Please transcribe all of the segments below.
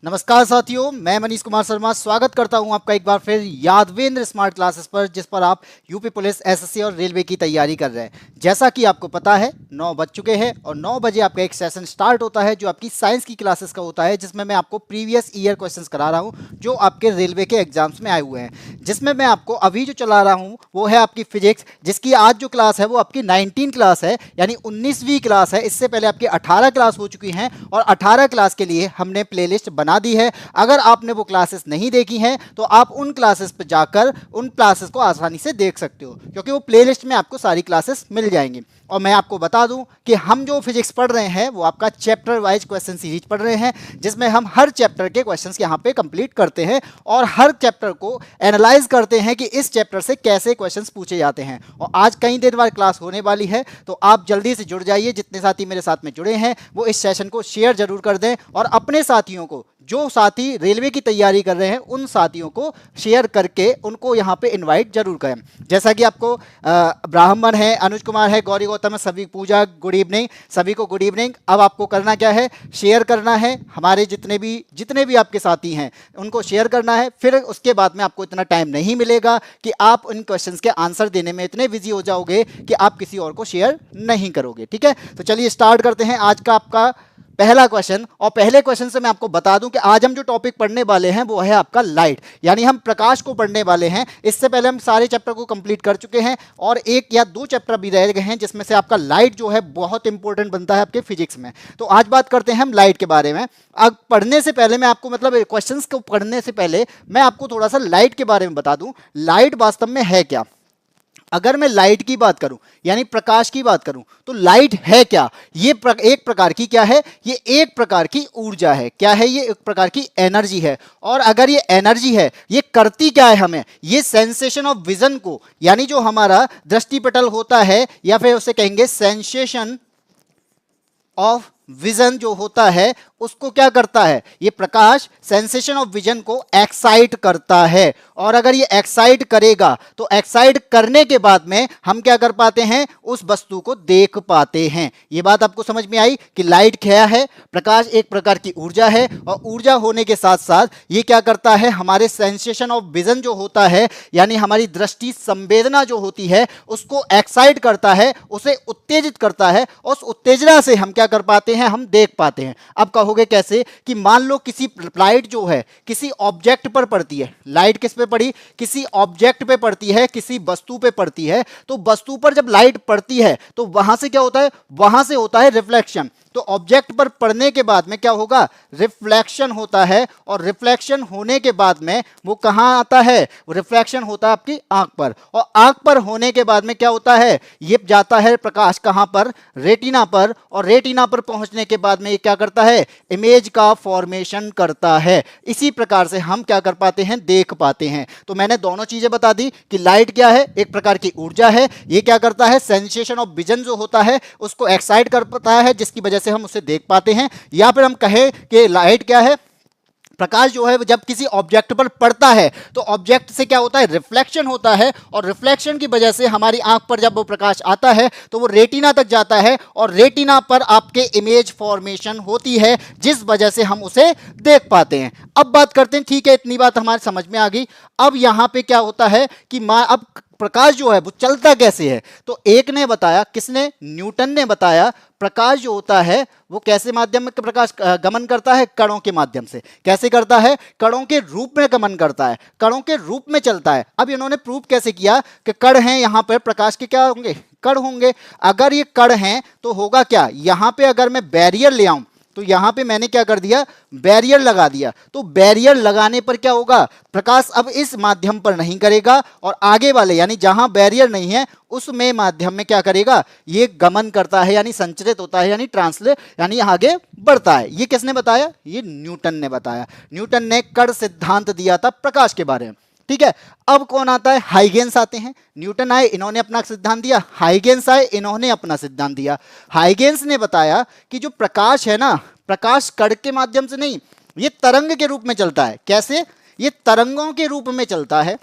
नमस्कार साथियों, मैं मनीष कुमार शर्मा स्वागत करता हूं आपका एक बार फिर यादवेंद्र स्मार्ट क्लासेस पर, जिस पर आप यूपी पुलिस, एसएससी और रेलवे की तैयारी कर रहे हैं। जैसा कि आपको पता है 9 बज चुके हैं और 9 बजे आपका एक सेशन स्टार्ट होता है जो आपकी साइंस की क्लासेस का होता है, जिसमें मैं आपको प्रीवियस ईयर क्वेश्चंस करा रहा हूं जो आपके रेलवे के एग्जाम्स में आए हुए हैं। जिसमें मैं आपको अभी जो चला रहा हूँ वो है आपकी फिजिक्स, जिसकी आज जो क्लास है वो आपकी 19 क्लास है, यानी 19वीं क्लास है। इससे पहले आपकी 18 क्लास हो चुकी हैं और 18 क्लास के लिए हमने प्लेलिस्ट बना दी है। अगर आपने वो क्लासेस नहीं देखी हैं तो आप उन क्लासेस पर जाकर उन क्लासेस को आसानी से देख सकते हो, क्योंकि वो प्लेलिस्ट में आपको सारी क्लासेस मिल जाएंगी। और मैं आपको बता दूं कि हम जो फिजिक्स पढ़ रहे हैं वो आपका चैप्टर वाइज क्वेश्चन सीरीज पढ़ रहे हैं, जिसमें हम हर चैप्टर के क्वेश्चंस यहाँ पे कंप्लीट करते हैं और हर चैप्टर को एनालाइज करते हैं कि इस चैप्टर से कैसे क्वेश्चंस पूछे जाते हैं। और आज कई देर बाद क्लास होने वाली है, तो आप जल्दी से जुड़ जाइए। जितने साथी मेरे साथ में जुड़े हैं वो इस सेशन को शेयर जरूर कर दें और अपने साथियों को, जो साथी रेलवे की तैयारी कर रहे हैं उन साथियों को शेयर करके उनको यहाँ पे इनवाइट जरूर करें। जैसा कि आपको ब्राह्मण है, अनुज कुमार है, गौरी गौतम है, सभी पूजा गुड इवनिंग, सभी को गुड इवनिंग। अब आपको करना क्या है, शेयर करना है। हमारे जितने भी आपके साथी हैं उनको शेयर करना है। फिर उसके बाद में आपको इतना टाइम नहीं मिलेगा कि आप उन क्वेश्चंस के आंसर देने में इतने बिजी हो जाओगे कि आप किसी और को शेयर नहीं करोगे। ठीक है, तो चलिए स्टार्ट करते हैं आज का आपका पहला क्वेश्चन। और पहले क्वेश्चन से मैं आपको बता दूं कि आज हम जो टॉपिक पढ़ने वाले हैं वो है आपका लाइट, यानी हम प्रकाश को पढ़ने वाले हैं। इससे पहले हम सारे चैप्टर को कंप्लीट कर चुके हैं और एक या दो चैप्टर भी रह गए हैं, जिसमें से आपका लाइट जो है बहुत इंपॉर्टेंट बनता है आपके फिजिक्स में। तो आज बात करते हैं हम लाइट के बारे में। अब पढ़ने से पहले मैं आपको, मतलब क्वेश्चंस को पढ़ने से पहले मैं आपको थोड़ा सा लाइट के बारे में बता दूं। लाइट वास्तव में है क्या? अगर मैं लाइट की बात करूं, यानी प्रकाश की बात करूं, तो लाइट है क्या? ये एक प्रकार की क्या है? ये एक प्रकार की ऊर्जा है। क्या है? ये एक प्रकार की एनर्जी है। और अगर ये एनर्जी है, ये करती क्या है हमें? ये सेंसेशन ऑफ विजन को, यानी जो हमारा दृष्टिपटल होता है, या फिर उसे कहेंगे सेंसेशन ऑफ विजन जो होता है, उसको क्या करता है? ये प्रकाश सेंसेशन ऑफ विजन को एक्साइट करता है। और अगर ये एक्साइट करेगा तो एक्साइट करने के बाद में हम क्या कर पाते हैं? उस वस्तु को देख पाते हैं। ये बात आपको समझ में आई कि लाइट क्या है? प्रकाश एक प्रकार की ऊर्जा है और ऊर्जा होने के साथ साथ ये क्या करता है? हमारे सेंसेशन ऑफ विजन जो होता है, यानी हमारी दृष्टि संवेदना जो होती है, उसको एक्साइट करता है, उसे उत्तेजित करता है। उस उत्तेजना से हम क्या कर पाते हैं? हम देख पाते हैं। अब कहोगे कैसे? कि मान लो किसी लाइट जो है किसी ऑब्जेक्ट पर पड़ती है। लाइट किस पे पड़ी? किसी ऑब्जेक्ट पे पड़ती है, किसी वस्तु पे पड़ती है। तो वस्तु पर जब लाइट पड़ती है तो वहां से क्या होता है? वहां से होता है रिफ्लेक्शन। तो ऑब्जेक्ट पर पड़ने के बाद में क्या होगा? रिफ्लेक्शन होता है। और रिफ्लेक्शन होने के बाद में वो कहां आता है? रिफ्लेक्शन होता है आपकी आंख पर। और आंख पर होने के बाद में क्या होता है? ये जाता है प्रकाश कहां पर? रेटिना पर। और रेटिना पर पहुंचने के बाद में ये क्या करता है? इमेज का फॉर्मेशन करता है। इसी प्रकार से हम क्या कर पाते हैं? देख पाते हैं। तो मैंने दोनों चीजें बता दी कि लाइट क्या है? एक प्रकार की ऊर्जा है। ये क्या करता है? सेंसेशन ऑफ विजन जो होता है उसको एक्साइट कर पाता है, जिसकी वजह से हम उसे देख पाते हैं। या फिर हम कहें कि लाइट क्या है? प्रकाश जो है जब किसी ऑब्जेक्ट पर पड़ता है तो ऑब्जेक्ट से क्या होता है? रिफ्लेक्शन होता है। और रिफ्लेक्शन की वजह से हमारी आंख पर जब वो प्रकाश आता है तो वो रेटिना तक जाता है और रेटिना पर आपके इमेज फॉर्मेशन होती है, जिस वजह से हम उसे देख पाते हैं। अब बात करते हैं, ठीक है, इतनी बात हमारे समझ में आ गई। अब यहां पे क्या होता है कि अब प्रकाश जो है वो चलता कैसे है? तो एक ने बताया, किसने? न्यूटन ने बताया। प्रकाश जो होता है वो कैसे माध्यम में प्रकाश गमन करता है? कणों के माध्यम से। कैसे करता है? कणों के रूप में गमन करता है, कणों के रूप में चलता है। अब इन्होंने प्रूव कैसे किया कि कण हैं यहां पर, प्रकाश के क्या होंगे? कण होंगे। अगर ये कण हैं तो होगा क्या? यहां पे अगर मैं बैरियर ले आऊं तो यहां पे मैंने क्या कर दिया? बैरियर लगा दिया। तो बैरियर लगाने पर क्या होगा? प्रकाश अब इस माध्यम पर नहीं करेगा और आगे वाले, यानी जहां बैरियर नहीं है उसमें माध्यम में क्या करेगा? ये गमन करता है, यानी संचरित होता है, यानी ट्रांसलेट, यानी आगे बढ़ता है। ये किसने बताया? ये न्यूटन ने बताया। न्यूटन ने कण सिद्धांत दिया था प्रकाश के बारे में। ठीक है, अब कौन आता है? हाइगेंस आते हैं। न्यूटन आए, इन्होंने अपना सिद्धांत दिया। हाइगेंस आए, इन्होंने अपना सिद्धांत दिया। हाइगेंस ने बताया कि जो प्रकाश है ना, प्रकाश कण के माध्यम से नहीं, ये तरंग के रूप में चलता है। कैसे? ये तरंगों के रूप में चलता है।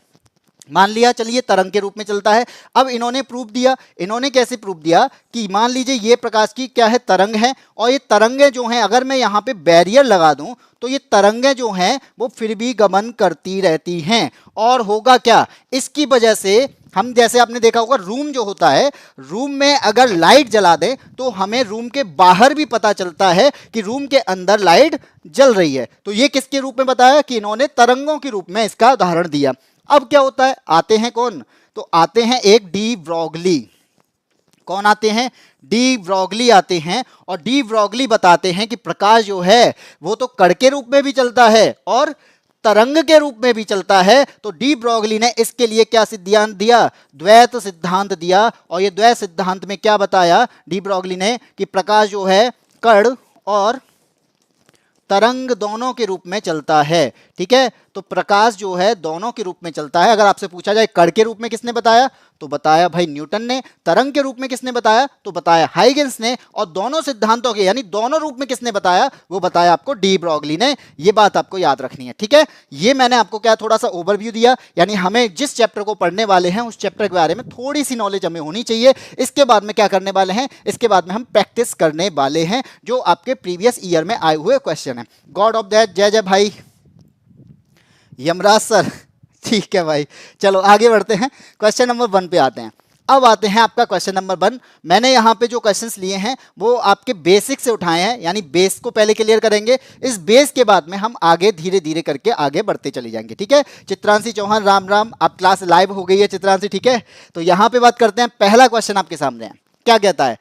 मान लिया, चलिए तरंग के रूप में चलता है। अब इन्होंने प्रूफ दिया, इन्होंने कैसे प्रूफ दिया कि मान लीजिए ये प्रकाश की क्या है, तरंग है, और ये तरंगें जो हैं अगर मैं यहाँ पे बैरियर लगा दूं तो ये तरंगें जो हैं वो फिर भी गमन करती रहती हैं। और होगा क्या, इसकी वजह से हम, जैसे आपने देखा होगा रूम जो होता है, रूम में अगर लाइट जला दें तो हमें रूम के बाहर भी पता चलता है कि रूम के अंदर लाइट जल रही है। तो ये किसके रूप में बताया कि इन्होंने तरंगों के रूप में इसका उदाहरण दिया। अब क्या होता है, आते हैं कौन, तो आते हैं एक डी ब्रॉगली। कौन आते हैं, डी ब्रॉगली आते हैं, और डी ब्रॉगली बताते हैं कि प्रकाश जो है वो तो कण के रूप में भी चलता है और तरंग के रूप में भी चलता है। तो डी ब्रॉगली ने इसके लिए क्या सिद्धांत दिया, द्वैत सिद्धांत दिया। और ये द्वैत सिद्धांत में क्या बताया डी ब्रॉगली ने कि प्रकाश जो है कण और तरंग दोनों के रूप में चलता है। ठीक है, तो प्रकाश जो है दोनों के रूप में चलता है। अगर आपसे पूछा जाए कण के रूप में किसने बताया, तो बताया भाई न्यूटन ने। तरंग के रूप में किसने बताया, तो बताया हाइगेंस ने। और दोनों सिद्धांतों के यानी दोनों रूप में किसने बताया, वो बताया आपको डी ब्रॉगली ने। ये बात आपको याद रखनी है। ठीक है, ये मैंने आपको क्या थोड़ा सा ओवरव्यू दिया, यानी हमें जिस चैप्टर को पढ़ने वाले हैं उस चैप्टर के बारे में थोड़ी सी नॉलेज हमें होनी चाहिए। इसके बाद में क्या करने वाले हैं, इसके बाद में हम प्रैक्टिस करने वाले हैं जो आपके प्रीवियस ईयर में आए हुए क्वेश्चन है। गॉड ऑफ दैट, जय जय भाई यमराज सर। ठीक है भाई, चलो आगे बढ़ते हैं, क्वेश्चन नंबर 1 पे आते हैं। अब आते हैं आपका क्वेश्चन नंबर 1। मैंने यहाँ पे जो क्वेश्चंस लिए हैं वो आपके बेसिक से उठाए हैं, यानी बेस को पहले क्लियर करेंगे। इस बेस के बाद में हम आगे धीरे धीरे करके आगे बढ़ते चले जाएंगे। ठीक है, चित्रांशी चौहान राम राम, आप क्लास लाइव हो गई है चित्रांशी। ठीक है, तो यहाँ पे बात करते हैं, पहला क्वेश्चन आपके सामने है। क्या कहता है,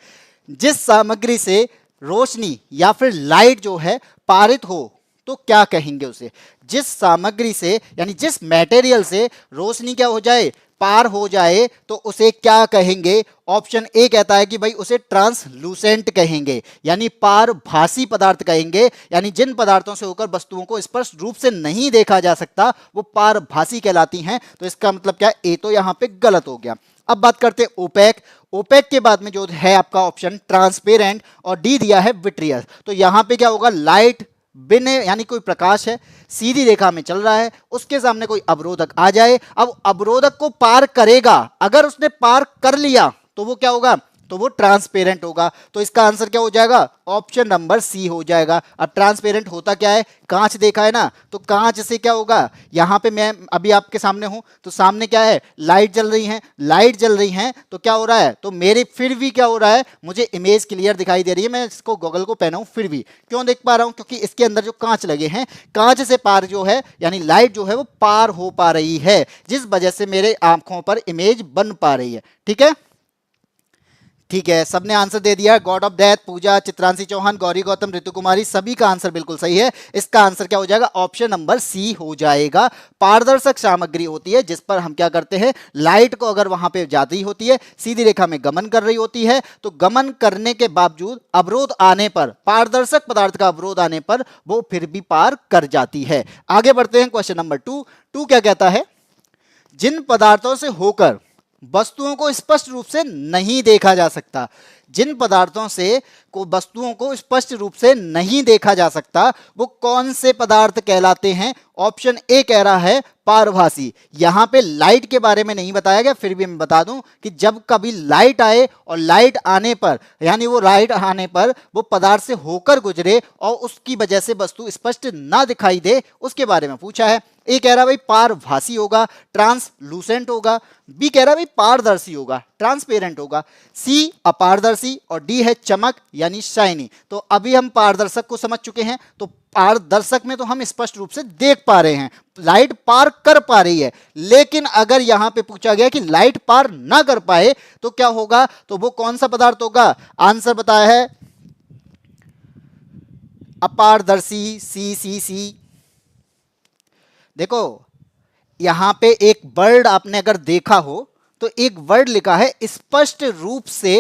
जिस सामग्री से रोशनी या फिर लाइट जो है पारित हो तो क्या कहेंगे उसे। जिस सामग्री से यानी जिस मटेरियल से रोशनी क्या हो जाए, पार हो जाए, तो उसे क्या कहेंगे। ऑप्शन ए कहता है कि भाई उसे ट्रांसलूसेंट कहेंगे, यानी पारभासी पदार्थ कहेंगे। यानी जिन पदार्थों से होकर वस्तुओं को स्पष्ट रूप से नहीं देखा जा सकता वो पारभासी कहलाती हैं। तो इसका मतलब क्या, ए तो यहाँ पे गलत हो गया। अब बात करते हैं ओपेक। ओपेक के बाद में जो है आपका ऑप्शन ट्रांसपेरेंट, और डी दिया है विट्रियस। तो यहाँ पे क्या होगा, लाइट बिन यानी कोई प्रकाश है, सीधी रेखा में चल रहा है, उसके सामने कोई अवरोधक आ जाए, अब अवरोधक को पार करेगा, अगर उसने पार कर लिया तो वो क्या होगा, तो वो ट्रांसपेरेंट होगा। तो इसका आंसर क्या हो जाएगा, ऑप्शन नंबर सी हो जाएगा। अब ट्रांसपेरेंट होता क्या है, कांच देखा है ना, तो कांच से क्या होगा, यहां पे मैं अभी आपके सामने हूं तो सामने क्या है, लाइट जल रही है, लाइट जल रही है, तो क्या हो रहा है, तो मेरे फिर भी क्या हो रहा है, मुझे इमेज क्लियर दिखाई दे रही है। मैं इसको गॉगल को पहना हूं फिर भी क्यों देख पा रहा हूं, क्योंकि इसके अंदर जो कांच लगे हैं, कांच से पार जो है यानी लाइट जो है वो पार हो पा रही है, जिस वजह से मेरे आंखों पर इमेज बन पा रही है। ठीक है, ठीक है, सबने आंसर दे दिया। गॉड ऑफ डेथ, पूजा, चित्रांशी चौहान, गौरी गौतम, ऋतु कुमारी, सभी का आंसर बिल्कुल सही है। इसका आंसर क्या हो जाएगा, ऑप्शन नंबर सी हो जाएगा। पारदर्शक सामग्री होती है जिस पर हम क्या करते हैं, लाइट को अगर वहां पे जाती होती है, सीधी रेखा में गमन कर रही होती है, तो गमन करने के बावजूद अवरोध आने पर, पारदर्शक पदार्थ का अवरोध आने पर वो फिर भी पार कर जाती है। आगे बढ़ते हैं, क्वेश्चन नंबर 2 क्या कहता है, जिन पदार्थों से होकर वस्तुओं को स्पष्ट रूप से नहीं देखा जा सकता, जिन पदार्थों से को वस्तुओं को स्पष्ट रूप से नहीं देखा जा सकता वो कौन से पदार्थ कहलाते हैं। ऑप्शन ए कह रहा है पारभासी। यहां पे लाइट के बारे में नहीं बताया गया, फिर भी मैं बता दूं कि जब कभी लाइट आए और लाइट आने पर यानी वो लाइट आने पर वो पदार्थ से होकर गुजरे और उसकी वजह से वस्तु स्पष्ट ना दिखाई दे, उसके बारे में पूछा है। ए कह रहा भाई पारभासी होगा, ट्रांसलूसेंट होगा। बी कह रहा भाई पारदर्शी होगा, ट्रांसपेरेंट होगा। सी अपारदर्शी, और डी है चमक यानी शाइनी। तो अभी हम पारदर्शक को समझ चुके हैं, तो पारदर्शक में तो हम स्पष्ट रूप से देख पा रहे हैं, लाइट पार कर पा रही है। लेकिन अगर यहां पे पूछा गया कि लाइट पार ना कर पाए तो क्या होगा, तो वो कौन सा पदार्थ होगा। आंसर बताया है अपारदर्शी, सी सी सी। देखो यहां पे एक वर्ड आपने अगर देखा हो तो एक वर्ड लिखा है स्पष्ट रूप से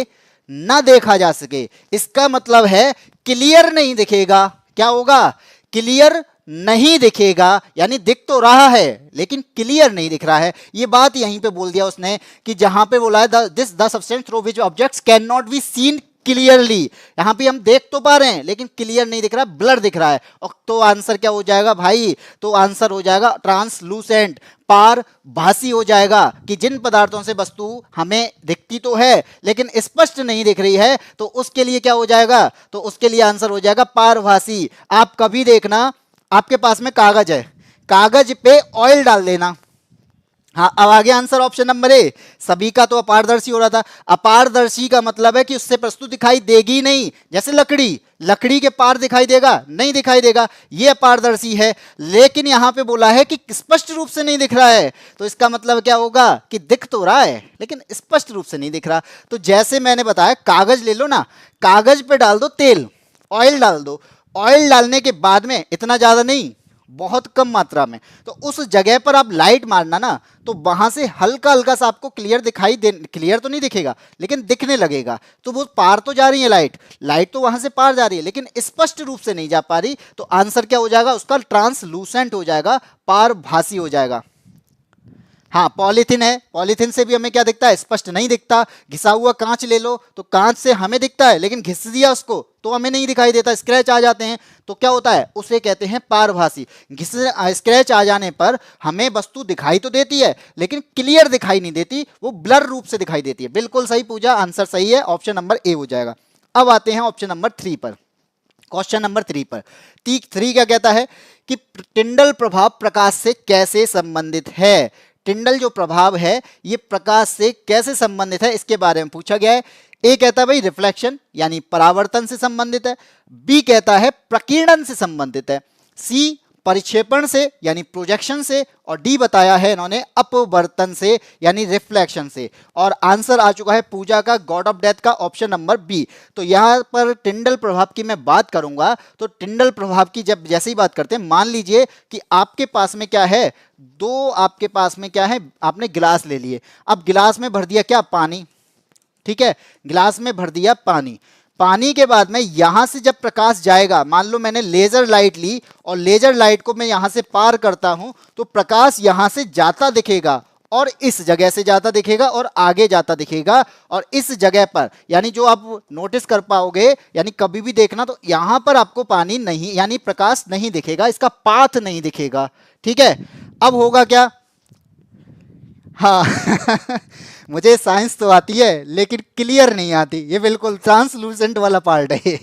ना देखा जा सके, इसका मतलब है क्लियर नहीं दिखेगा। क्या होगा, क्लियर नहीं दिखेगा, यानी दिख तो रहा है लेकिन क्लियर नहीं दिख रहा है। ये बात यहीं पे बोल दिया उसने कि जहां पे बोला है this the substance through which objects can not be seen clearly. यहाँ पे हम देख तो पा रहे हैं लेकिन क्लियर नहीं दिख रहा, ब्लर दिख रहा है। और तो आंसर क्या हो जाएगा भाई, तो आंसर हो जाएगा ट्रांसलूसेंट, पारभासी हो जाएगा। कि जिन पदार्थों से वस्तु हमें दिखती तो है लेकिन स्पष्ट नहीं दिख रही है, तो उसके लिए क्या हो जाएगा, तो उसके लिए आंसर हो जाएगा पारभासी। आप कभी देखना, आपके पास में कागज है, कागज पे ऑयल डाल देना। हाँ, अब आगे आंसर ऑप्शन नंबर ए। सभी का तो अपारदर्शी हो रहा था। अपारदर्शी का मतलब है कि उससे वस्तु दिखाई देगी नहीं। जैसे लकड़ी, लकड़ी के पार दिखाई देगा, नहीं दिखाई देगा, ये अपारदर्शी है। लेकिन यहां पे बोला है कि स्पष्ट रूप से नहीं दिख रहा है, तो इसका मतलब क्या होगा कि दिख तो रहा है लेकिन स्पष्ट रूप से नहीं दिख रहा। तो जैसे मैंने बताया, कागज ले लो ना, कागज पे डाल दो तेल, ऑयल डाल दो। ऑयल डालने के बाद में इतना ज्यादा नहीं, बहुत कम मात्रा में, तो उस जगह पर आप लाइट मारना ना, तो वहां से हल्का हल्का सा आपको क्लियर दिखाई दे, क्लियर तो नहीं दिखेगा लेकिन दिखने लगेगा। तो वो पार तो जा रही है लाइट, लाइट तो वहां से पार जा रही है लेकिन स्पष्ट रूप से नहीं जा पा रही। तो आंसर क्या हो जाएगा उसका, ट्रांसलूसेंट हो जाएगा, पारभासी हो जाएगा। हाँ, पॉलीथीन है, पॉलीथीन से भी हमें क्या दिखता है, स्पष्ट नहीं दिखता। घिसा हुआ कांच ले लो, तो कांच से हमें दिखता है लेकिन घिस दिया उसको तो हमें नहीं दिखाई देता, स्क्रैच आ जाते हैं। तो क्या होता है, उसे कहते हैं पारभासी। स्क्रैच आ जाने पर हमें वस्तु दिखाई तो देती है लेकिन क्लियर दिखाई नहीं देती, वो ब्लर रूप से दिखाई देती है। बिल्कुल सही पूछा, आंसर सही है, ऑप्शन नंबर ए हो जाएगा। अब आते हैं ऑप्शन नंबर 3 पर, क्वेश्चन नंबर 3 पर। 3 क्या कहता है कि टिंडल प्रभाव प्रकाश से कैसे संबंधित है। टिंडल जो प्रभाव है ये प्रकाश से कैसे संबंधित है, इसके बारे में पूछा गया है। ए कहता है भाई रिफ्लेक्शन यानी परावर्तन से संबंधित है, बी कहता है प्रकीर्णन से संबंधित है, सी परिक्षेपण से यानी प्रोजेक्शन से, और डी बताया है इन्होंने अपवर्तन से यानी रिफ्लेक्शन से। और आंसर आ चुका है पूजा का, गॉड ऑफ डेथ का, ऑप्शन नंबर बी। तो यहां पर टिंडल प्रभाव की मैं बात करूंगा, तो टिंडल प्रभाव की जब जैसे ही बात करते हैं, मान लीजिए कि आपके पास में क्या है, दो आपके पास में क्या है, आपने गिलास ले लिए। अब गिलास में भर दिया क्या, पानी, ठीक है, गिलास में भर दिया पानी। पानी के बाद में यहां से जब प्रकाश जाएगा, मान लो मैंने लेजर लाइट ली और लेजर लाइट को मैं यहां से पार करता हूं, तो प्रकाश यहां से जाता दिखेगा और इस जगह से जाता दिखेगा और आगे जाता दिखेगा। और इस जगह पर यानी जो आप नोटिस कर पाओगे, यानी कभी भी देखना, तो यहां पर आपको पानी नहीं यानी प्रकाश नहीं दिखेगा, इसका पाथ नहीं दिखेगा। ठीक है, अब होगा क्या, हाँ मुझे साइंस तो आती है लेकिन क्लियर नहीं आती, ये बिल्कुल ट्रांसलूसेंट वाला पार्ट है।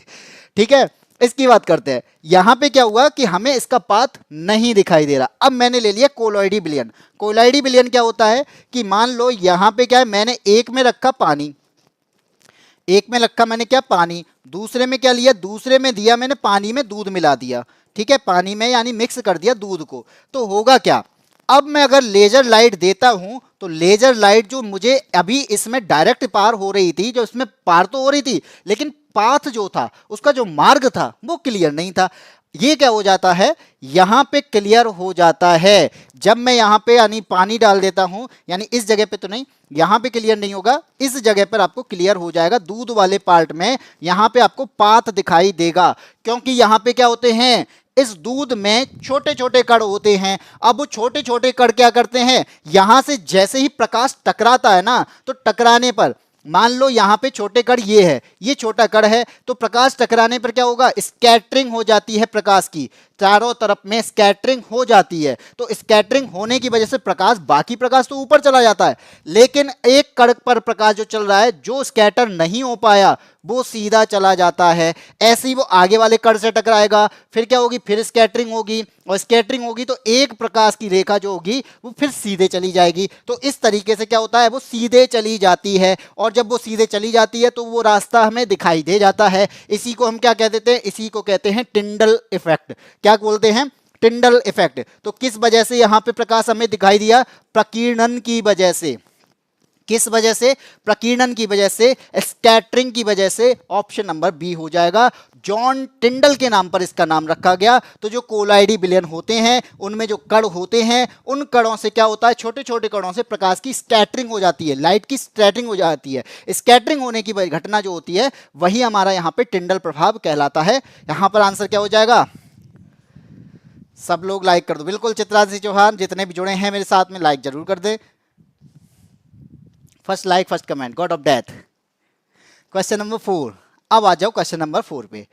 ठीक है, इसकी बात करते हैं। यहां पे क्या हुआ कि हमें इसका पाथ नहीं दिखाई दे रहा। अब मैंने ले लिया कोलॉइडी विलयन। कोलॉइडी विलयन क्या होता है कि मान लो यहां पे क्या है, मैंने एक में रखा पानी, एक में रखा मैंने क्या, पानी, दूसरे में क्या लिया, दूसरे में दिया मैंने पानी में दूध मिला दिया। ठीक है, पानी में यानी मिक्स कर दिया दूध को। तो होगा क्या, अब मैं अगर लेजर लाइट देता हूं, तो लेजर लाइट जो मुझे अभी इसमें डायरेक्ट पार हो रही थी, जो इसमें पार तो हो रही थी लेकिन पाथ जो था, उसका जो मार्ग था वो क्लियर नहीं था। ये क्या हो जाता है, यहां पे क्लियर हो जाता है जब मैं यहां पे यानी पानी डाल देता हूं, यानी इस जगह पे तो नहीं, यहां पे क्लियर नहीं होगा, इस जगह पर आपको क्लियर हो जाएगा। दूध वाले पार्ट में यहां पे आपको पाथ दिखाई देगा, क्योंकि यहां पे क्या होते हैं, इस दूध में छोटे छोटे कण होते हैं। अब वो छोटे छोटे कण क्या करते हैं, यहां से जैसे ही प्रकाश टकराता है ना, तो टकराने पर मान लो यहां पे छोटे कण ये है, ये छोटा कण है, तो प्रकाश टकराने पर क्या होगा, स्कैटरिंग हो जाती है प्रकाश की, चारों तरफ में स्कैटरिंग हो जाती है। तो स्कैटरिंग होने की वजह से प्रकाश, बाकी प्रकाश तो ऊपर चला जाता है, लेकिन एक कण पर प्रकाश जो चल रहा है, जो स्कैटर नहीं हो पाया, वो सीधा चला जाता है। ऐसे ही वो आगे वाले कण से टकराएगा, फिर क्या होगी, फिर स्कैटरिंग होगी, और स्कैटरिंग होगी तो एक प्रकाश की रेखा जो होगी वो फिर सीधे चली जाएगी। तो इस तरीके से क्या होता है, वो सीधे चली जाती है, और जब वो सीधे चली जाती है तो वो रास्ता हमें दिखाई दे जाता है। इसी को हम क्या कह देते हैं, इसी को कहते हैं टिंडल इफेक्ट। क्या बोलते हैं, टिंडल इफेक्ट। तो किस वजह से यहां पे प्रकाश हमें दिखाई दिया, प्रकीर्णन की वजह से। किस वजह से, प्रकीर्णन की वजह से, स्कैटरिंग की वजह से। ऑप्शन नंबर बी हो जाएगा। जॉन टिंडल के नाम पर इसका नाम रखा गया। तो जो कोलाइडी विलयन होते हैं, उनमें जो कण होते हैं, उन कणों से क्या होता है, छोटे छोटे कणों से प्रकाश की स्कैटरिंग हो जाती है, लाइट की स्कैटरिंग हो जाती है। स्कैटरिंग होने की घटना जो होती है, वही हमारा यहाँ पे टिंडल प्रभाव कहलाता है। यहाँ पर आंसर क्या हो जाएगा, सब लोग लाइक कर दो। बिल्कुल, चित्रांशी चौहान जितने भी जुड़े हैं मेरे साथ में, लाइक जरूर कर दे। First like, first comment, god of death. Question number 4, अब आ जाओ क्वेश्चन नंबर 4 पे।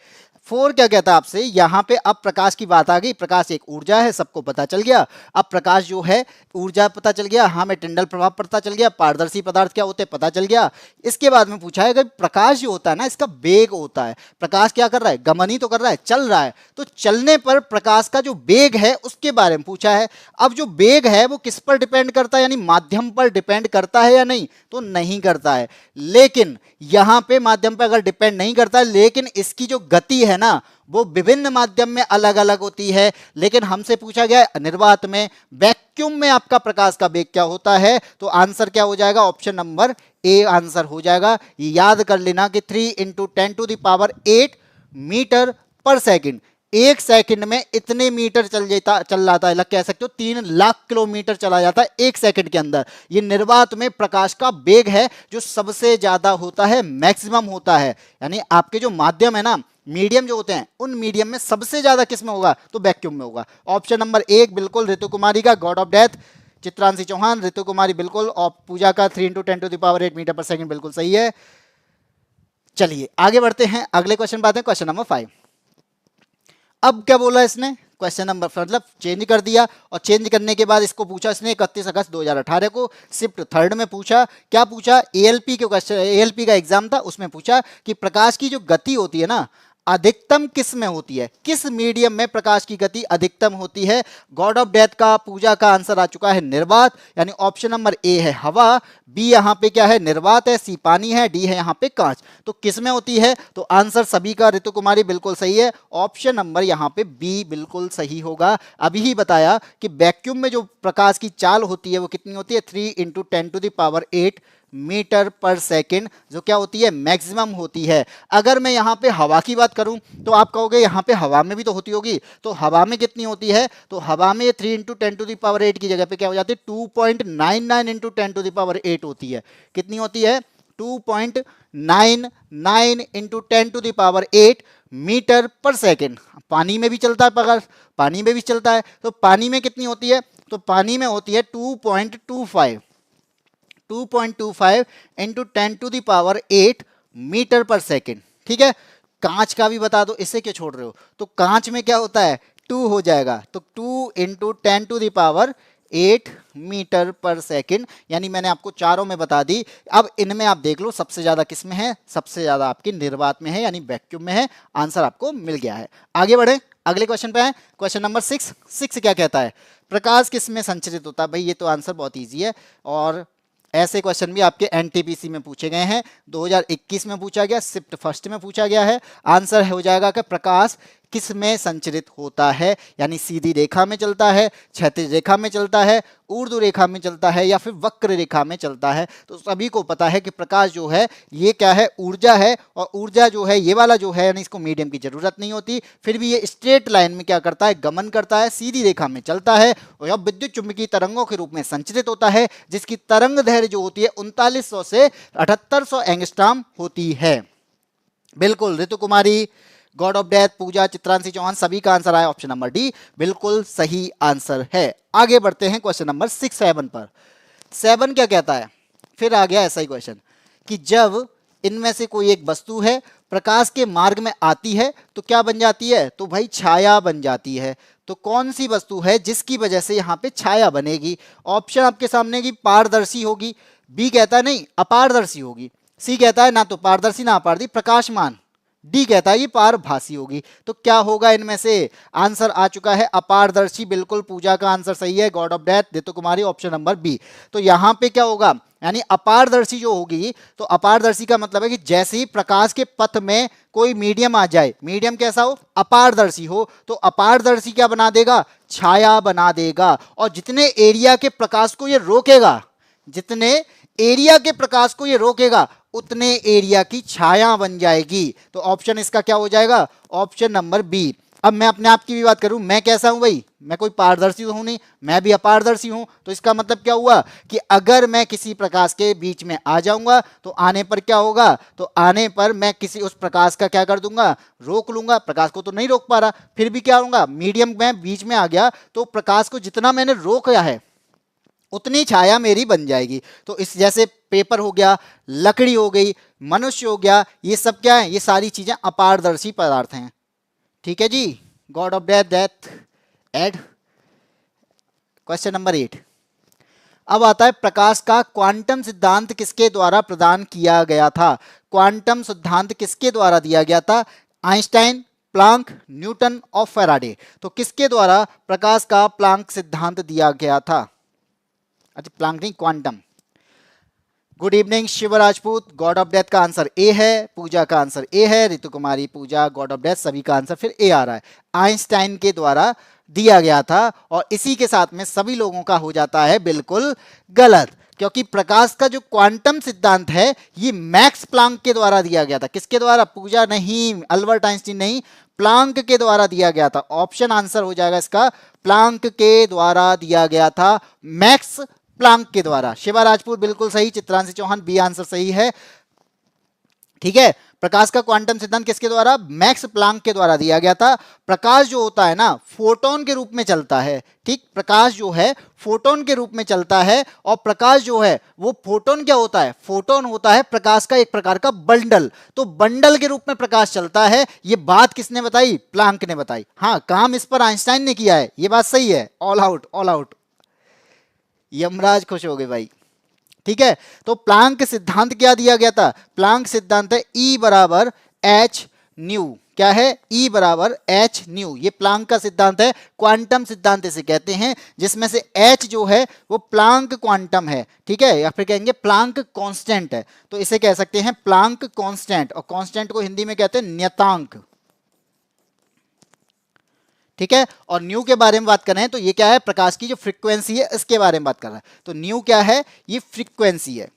4 क्या कहता है आपसे, यहां पे अब प्रकाश की बात आ गई। प्रकाश एक ऊर्जा है, सबको पता चल गया। अब प्रकाश जो है ऊर्जा पता चल गया, हाँ में टिंडल प्रभाव पता चल गया, पारदर्शी पदार्थ क्या होते हैं पता चल गया। इसके बाद में पूछा है कि प्रकाश जो होता है ना, इसका वेग होता है। प्रकाश क्या कर रहा है, गमन ही तो कर रहा है, चल रहा है। तो चलने पर प्रकाश का जो वेग है उसके बारे में पूछा है। अब जो वेग है वो किस पर डिपेंड करता है, यानी माध्यम पर डिपेंड करता है या नहीं, तो नहीं करता है। लेकिन यहां पे माध्यम पर अगर डिपेंड नहीं करता है, लेकिन इसकी जो गति है ना वो विभिन्न माध्यम में अलग अलग होती है। लेकिन हमसे पूछा गया है निर्वात में, वैक्यूम में आपका प्रकाश का वेग क्या होता है, तो आंसर क्या हो जाएगा, ऑप्शन नंबर ए आंसर हो जाएगा। ये याद कर लेना कि 3 × 10⁸ मीटर पर सेकंड, एक सेकंड में इतने मीटर चल जाता है, लग कह सकते हो 3 लाख किलोमीटर चला जाता है एक सेकंड के अंदर। ये निर्वात में प्रकाश का वेग है जो सबसे ज्यादा होता है, मैक्सिमम होता है। यानी आपके जो माध्यम है ना, मीडियम जो होते हैं, उन मीडियम में सबसे ज्यादा किस में होगा, तो वैक्यूम में होगा। ऑप्शन नंबर 1 बिल्कुल ऋतु कुमारी का, god of death Chitranshi Chauhan, Ritu Kumari बिल्कुल, और पूजा का 3 × 10⁸ मीटर पर सेकंड बिल्कुल सही है। चलिए आगे बढ़ते हैं, अगले क्वेश्चन पे आते हैं, क्वेश्चन नंबर 5। अब क्या बोला इसने, क्वेश्चन नंबर मतलब चेंज कर दिया, और चेंज करने के बाद इसको पूछा इसने 31 अगस्त 2018 को शिफ्ट 3rd में पूछा। क्या पूछा, एएलपी के क्वेश्चन, एएलपी का एग्जाम था, उसमें पूछा कि प्रकाश की जो गति होती है ना, अधिकतम किस में होती है, किस मीडियम में प्रकाश की गति अधिकतम होती है। गॉड ऑफ डेथ का, पूजा का आंसर आ चुका है निर्वात, यानी ऑप्शन नंबर ए है हवा, बी यहां पे क्या है निर्वात है, सी पानी है, डी है यहां पे कांच। तो किस में होती है, तो आंसर सभी का ऋतु कुमारी बिल्कुल सही है, ऑप्शन नंबर यहां पे बी बिल्कुल सही होगा। अभी ही बताया कि वैक्यूम में जो प्रकाश की चाल होती है वो कितनी होती है, 3 × 10⁸ मीटर पर सेकंड, जो क्या होती है, मैक्सिमम होती है। अगर मैं यहां पे हवा की बात करूं तो आप कहोगे यहां पे हवा में भी तो होती होगी, तो हवा में कितनी होती है, तो हवा में 3 × 10⁸ की जगह पे क्या हो जाती है, 2.99 × 10⁸ होती है। कितनी होती है, 2.99 × 10⁸ मीटर पर सेकंड। पानी में भी चलता है प्रकाश, पानी में भी चलता है, तो पानी में कितनी होती है, तो पानी में होती है 2.25 × 10⁸ मीटर पर सेकंड। ठीक है, कांच का भी बता दो, इसे क्यों छोड़ रहे हो, तो कांच में क्या होता है 2 हो जाएगा, तो 2 × 10⁸ मीटर पर सेकंड। यानी मैंने आपको चारों में बता दी। अब इनमें आप देख लो सबसे ज्यादा किस में है, सबसे ज्यादा आपकी निर्वात में है, यानी वैक्यूम में है। आंसर आपको मिल गया है। आगे बढ़े, अगले क्वेश्चन पे आए, क्वेश्चन नंबर 6 क्या कहता है, प्रकाश किस में संचरित होता है। भाई ये तो आंसर बहुत ईजी है, और ऐसे क्वेश्चन भी आपके एनटीपीसी में पूछे गए हैं, 2021 में पूछा गया, शिफ्ट 1st में पूछा गया है। आंसर हो जाएगा कि प्रकाश किस में संचरित होता है, यानी सीधी रेखा में चलता है, क्षैतिज रेखा में चलता है, ऊर्ध्व रेखा में चलता है, या फिर वक्र रेखा में चलता है। तो सभी को पता है कि प्रकाश जो है ये क्या है, ऊर्जा है, और ऊर्जा जो है ये वाला जो है, यानी इसको मीडियम की जरूरत नहीं होती, फिर भी ये स्ट्रेट लाइन में क्या करता है, गमन करता है, सीधी रेखा में चलता है, और यह विद्युत चुंबकीय तरंगों के रूप में संचरित होता है, जिसकी तरंग दैर्घ्य जो होती है 3900 से 7800 एंगस्ट्रॉम होती है। बिल्कुल ऋतु कुमारी, गॉड ऑफ डेथ, पूजा, चित्रांशी चौहान, सभी का आंसर आया ऑप्शन नंबर डी, बिल्कुल सही आंसर है। आगे बढ़ते हैं क्वेश्चन नंबर 7 पर। 7 क्या कहता है, फिर आ गया ऐसा ही क्वेश्चन कि जब इनमें से कोई एक वस्तु है प्रकाश के मार्ग में आती है तो क्या बन जाती है, तो भाई छाया बन जाती है। तो कौन सी वस्तु है जिसकी वजह से यहाँ पे छाया बनेगी। ऑप्शन आपके सामने की पारदर्शी होगी, बी कहता है नहीं अपारदर्शी होगी, सी कहता है ना तो पारदर्शी ना अपारदर्शी प्रकाशमान, डी कहता है ये पारभासी होगी। तो क्या होगा इनमें से, आंसर आ चुका है अपारदर्शी, बिल्कुल पूजा का आंसर सही है, god of death Ritu Kumari, option number B. तो यहां पे क्या होगा, यानी अपारदर्शी जो होगी, तो अपारदर्शी का मतलब है कि जैसे ही प्रकाश के पथ में कोई मीडियम आ जाए, मीडियम कैसा हो, अपारदर्शी हो, तो अपारदर्शी क्या बना देगा, छाया बना देगा, और जितने एरिया के प्रकाश को ये रोकेगा, जितने एरिया के प्रकाश को ये रोकेगा, उतने एरिया की छाया बन जाएगी। तो ऑप्शन इसका क्या हो जाएगा, ऑप्शन नंबर बी। अब मैं अपने आप की भी बात करूं, मैं कैसा हूं भाई, मैं कोई पारदर्शी तो हूं नहीं, मैं भी अपारदर्शी हूं। तो इसका मतलब क्या हुआ कि अगर मैं किसी प्रकाश के बीच में आ जाऊंगा तो आने पर क्या होगा, तो आने पर मैं किसी उस प्रकाश का क्या कर दूंगा, रोक लूंगा। प्रकाश को तो नहीं रोक पा रहा, फिर भी क्या होगा, मीडियम में बीच में आ गया, तो प्रकाश को जितना मैंने रोका है उतनी छाया मेरी बन जाएगी। तो इस जैसे पेपर हो गया, लकड़ी हो गई, मनुष्य हो गया, ये सब क्या है, ये सारी चीजें अपारदर्शी पदार्थ हैं। ठीक है जी। गॉड ऑफ डेथ, डेथ, एड। Question number 8। अब आता है प्रकाश का क्वांटम सिद्धांत किसके द्वारा प्रदान किया गया था। क्वांटम सिद्धांत किसके द्वारा दिया गया था? आइंस्टाइन, प्लांक, न्यूटन और फैराडे। तो किसके द्वारा प्रकाश का प्लांक सिद्धांत दिया गया था? अच्छा, प्लांक नहीं, quantum. Good evening Shiv Rajput. God of death का आंसर ए है, पूजा का आंसर ए है, Ritu Kumari, Pooja, god of death, सभी का आंसर फिर ए आ रहा है। आइंस्टाइन के द्वारा दिया गया था और इसी के साथ में सभी लोगों का हो जाता है बिल्कुल गलत, क्योंकि प्रकाश का जो क्वांटम सिद्धांत है ये मैक्स प्लांक के द्वारा दिया गया था। किसके द्वारा? पूजा नहीं, अल्बर्ट आइंस्टीन नहीं, प्लांक के द्वारा दिया गया था। ऑप्शन आंसर हो जाएगा इसका, प्लांक के द्वारा दिया गया था, मैक्स प्लांक के द्वारा। शिवा राजपूत बिल्कुल सही, चित्रांशी चौहान बी आंसर सही है। ठीक है, प्रकाश का क्वांटम सिद्धांत किसके द्वारा? मैक्स प्लांक के द्वारा दिया गया था। प्रकाश जो होता है ना, फोटोन के रूप में चलता है। ठीक, प्रकाश जो है फोटोन के रूप में चलता है और प्रकाश जो है वो फोटोन क्या होता है? फोटोन होता है प्रकाश का एक प्रकार का बंडल। तो बंडल के रूप में प्रकाश चलता है। ये बात किसने बताई? प्लांक ने बताई। हाँ, काम इस पर आइंस्टाइन ने किया है, ये बात सही है। All out, all out. Yamraj खुश हो गए भाई। ठीक है, तो प्लांक सिद्धांत क्या दिया गया था? प्लांक सिद्धांत है E बराबर एच न्यू। क्या है? E बराबर एच न्यू। ये प्लांक का सिद्धांत है, क्वांटम सिद्धांत इसे कहते हैं, जिसमें से H जो है वो प्लांक क्वांटम है। ठीक है, या फिर कहेंगे प्लांक कांस्टेंट है। तो इसे कह सकते हैं प्लांक कांस्टेंट, और कांस्टेंट को हिंदी में कहते हैं नियतांक। ठीक है, और न्यू के बारे में बात कर रहे हैं तो ये क्या है? प्रकाश की जो फ्रीक्वेंसी है इसके बारे में बात कर रहा है। तो न्यू क्या है? ये फ्रीक्वेंसी है।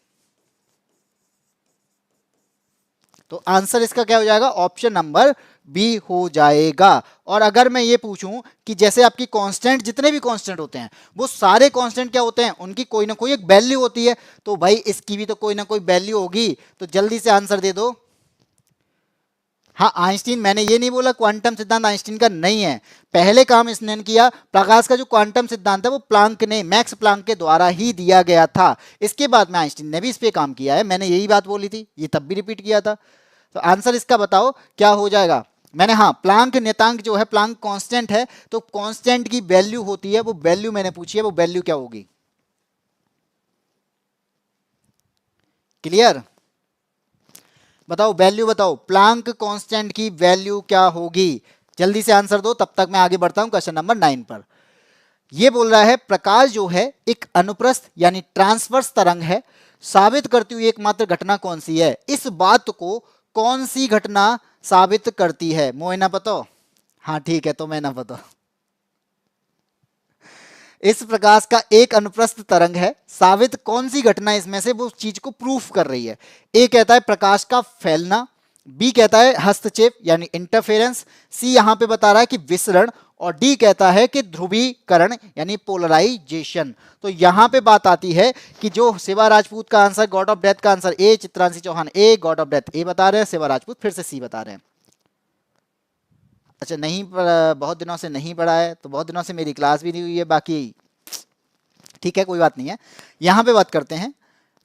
तो आंसर इसका क्या हो जाएगा? ऑप्शन नंबर बी हो जाएगा। और अगर मैं ये पूछूं कि जैसे आपकी कांस्टेंट, जितने भी कांस्टेंट होते हैं वो सारे कांस्टेंट क्या होते हैं? उनकी कोई ना कोई एक वैल्यू होती है। तो भाई इसकी भी तो कोई ना कोई वैल्यू होगी। तो जल्दी से आंसर दे दो। हाँ, आइंस्टीन, मैंने ये नहीं बोला क्वांटम सिद्धांत आइंस्टीन का नहीं है। पहले काम इसने किया, प्रकाश का जो क्वांटम सिद्धांत है वो प्लांक ने, मैक्स प्लांक के द्वारा ही दिया गया था। इसके बाद में आइंस्टीन ने भी इस पे काम किया है। मैंने यही बात बोली थी, ये तब भी रिपीट किया था। तो आंसर इसका बताओ क्या हो जाएगा? मैंने, हाँ, प्लांक नियतांक जो है, प्लांक कांस्टेंट है, तो कांस्टेंट की वैल्यू होती है, वो वैल्यू मैंने पूछी है, वो वैल्यू क्या होगी? क्लियर? बताओ वैल्यू, बताओ प्लांक कांस्टेंट की वैल्यू क्या होगी? जल्दी से आंसर दो, तब तक मैं आगे बढ़ता हूं क्वेश्चन नंबर 9 पर। यह बोल रहा है प्रकाश जो है एक अनुप्रस्थ यानी ट्रांसवर्स तरंग है। साबित करती हुई एकमात्र घटना कौन सी है? इस बात को कौन सी घटना साबित करती है? मोए ना पता? हाँ ठीक है, तो मैं ना पता। इस प्रकाश का एक अनुप्रस्थ तरंग है, साबित कौन सी घटना इसमें से वो चीज को प्रूफ कर रही है? ए कहता है प्रकाश का फैलना, बी कहता है हस्तक्षेप यानी इंटरफेरेंस, सी यहां पे बता रहा है कि विसरण, और डी कहता है कि ध्रुवीकरण यानी पोलराइजेशन। तो यहां पे बात आती है कि जो शिवा राजपूत का आंसर, गॉड ऑफ डेथ का answer A, Chitranshi Chauhan A, god of death A बता रहे हैं, शिवा राजपूत फिर से सी बता रहे हैं। अच्छा, नहीं बहुत दिनों से नहीं पढ़ा है, तो बहुत दिनों से मेरी क्लास भी नहीं हुई है, बाकी ठीक है, कोई बात नहीं है। यहां पे बात करते हैं,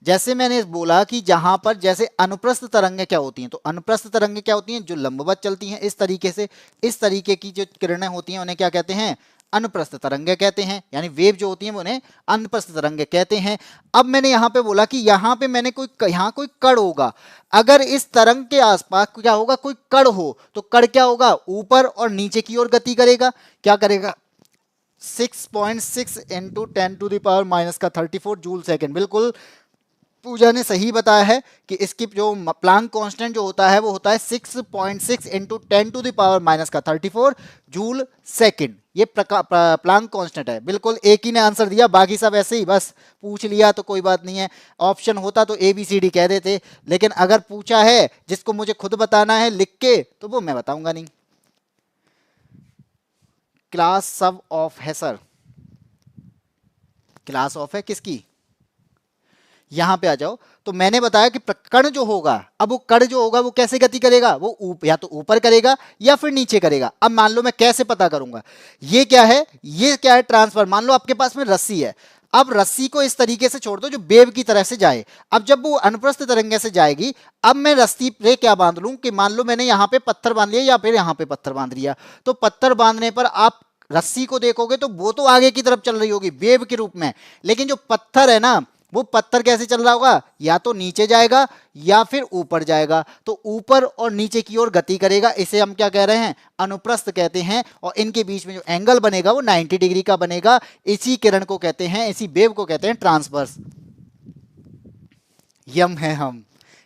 जैसे मैंने बोला कि जहां पर जैसे अनुप्रस्थ तरंगें क्या होती हैं, तो अनुप्रस्थ तरंगें क्या होती हैं? जो लंबवत चलती हैं इस तरीके से, इस तरीके की जो किरणें होती हैं उन्हें क्या कहते हैं? अनुप्रस्थ तरंगें कहते हैं, यानी वेव जो होती हैं उन्हें अनुप्रस्थ तरंगें कहते हैं। अब मैंने यहां पे बोला कि यहां पे मैंने यहां कोई कण होगा, अगर इस तरंग के आसपास क्या होगा? कोई कण हो, तो कण क्या होगा? ऊपर और नीचे की ओर गति करेगा। क्या करेगा? 6.6 इंटू 10⁻⁻34 जूल सेकेंड। बिल्कुल पूजा ने सही बताया है कि इसकी जो प्लांक कांस्टेंट जो होता है वो होता है 6.6 इंटू 10⁻⁻34 जूल सेकेंड। ये प्लांक कांस्टेंट है। बिल्कुल एक ही ने आंसर दिया, बाकी सब ऐसे ही बस पूछ लिया तो कोई बात नहीं है। ऑप्शन होता तो ABCD कह देते, लेकिन अगर पूछा है जिसको मुझे खुद बताना है लिख के, तो वो मैं बताऊंगा नहीं। क्लास सब ऑफ है सर, क्लास ऑफ है किसकी? यहां पे आ जाओ। तो मैंने बताया कि कण जो होगा, अब वो कण जो होगा वो कैसे गति करेगा? वो या तो ऊपर करेगा या फिर नीचे करेगा। अब मान लो मैं कैसे पता करूंगा? ये क्या है? ये क्या है? ट्रांसफर। मान लो आपके पास में रस्सी है, अब रस्सी को इस तरीके से छोड़ दो जो वेव की तरफ से जाए। अब जब वो अनुप्रस्थ तरंगे से जाएगी, अब मैं रस्सी पे क्या बांध लूं कि मान लो मैंने यहाँ पे पत्थर बांध लिया या फिर यहाँ पे पत्थर बांध लिया, तो पत्थर बांधने पर आप रस्सी को देखोगे तो वो तो आगे की तरफ चल रही होगी वेव के रूप में, लेकिन जो पत्थर है ना, वो पत्थर कैसे चल रहा होगा, या तो नीचे जाएगा या फिर ऊपर जाएगा। तो ऊपर और नीचे की ओर गति करेगा, इसे हम क्या कह रहे हैं, अनुप्रस्थ कहते हैं। और इनके बीच में जो एंगल बनेगा वो 90 डिग्री का बनेगा। इसी किरण को कहते हैं, इसी वेव को कहते हैं ट्रांसवर्स। यम है हम,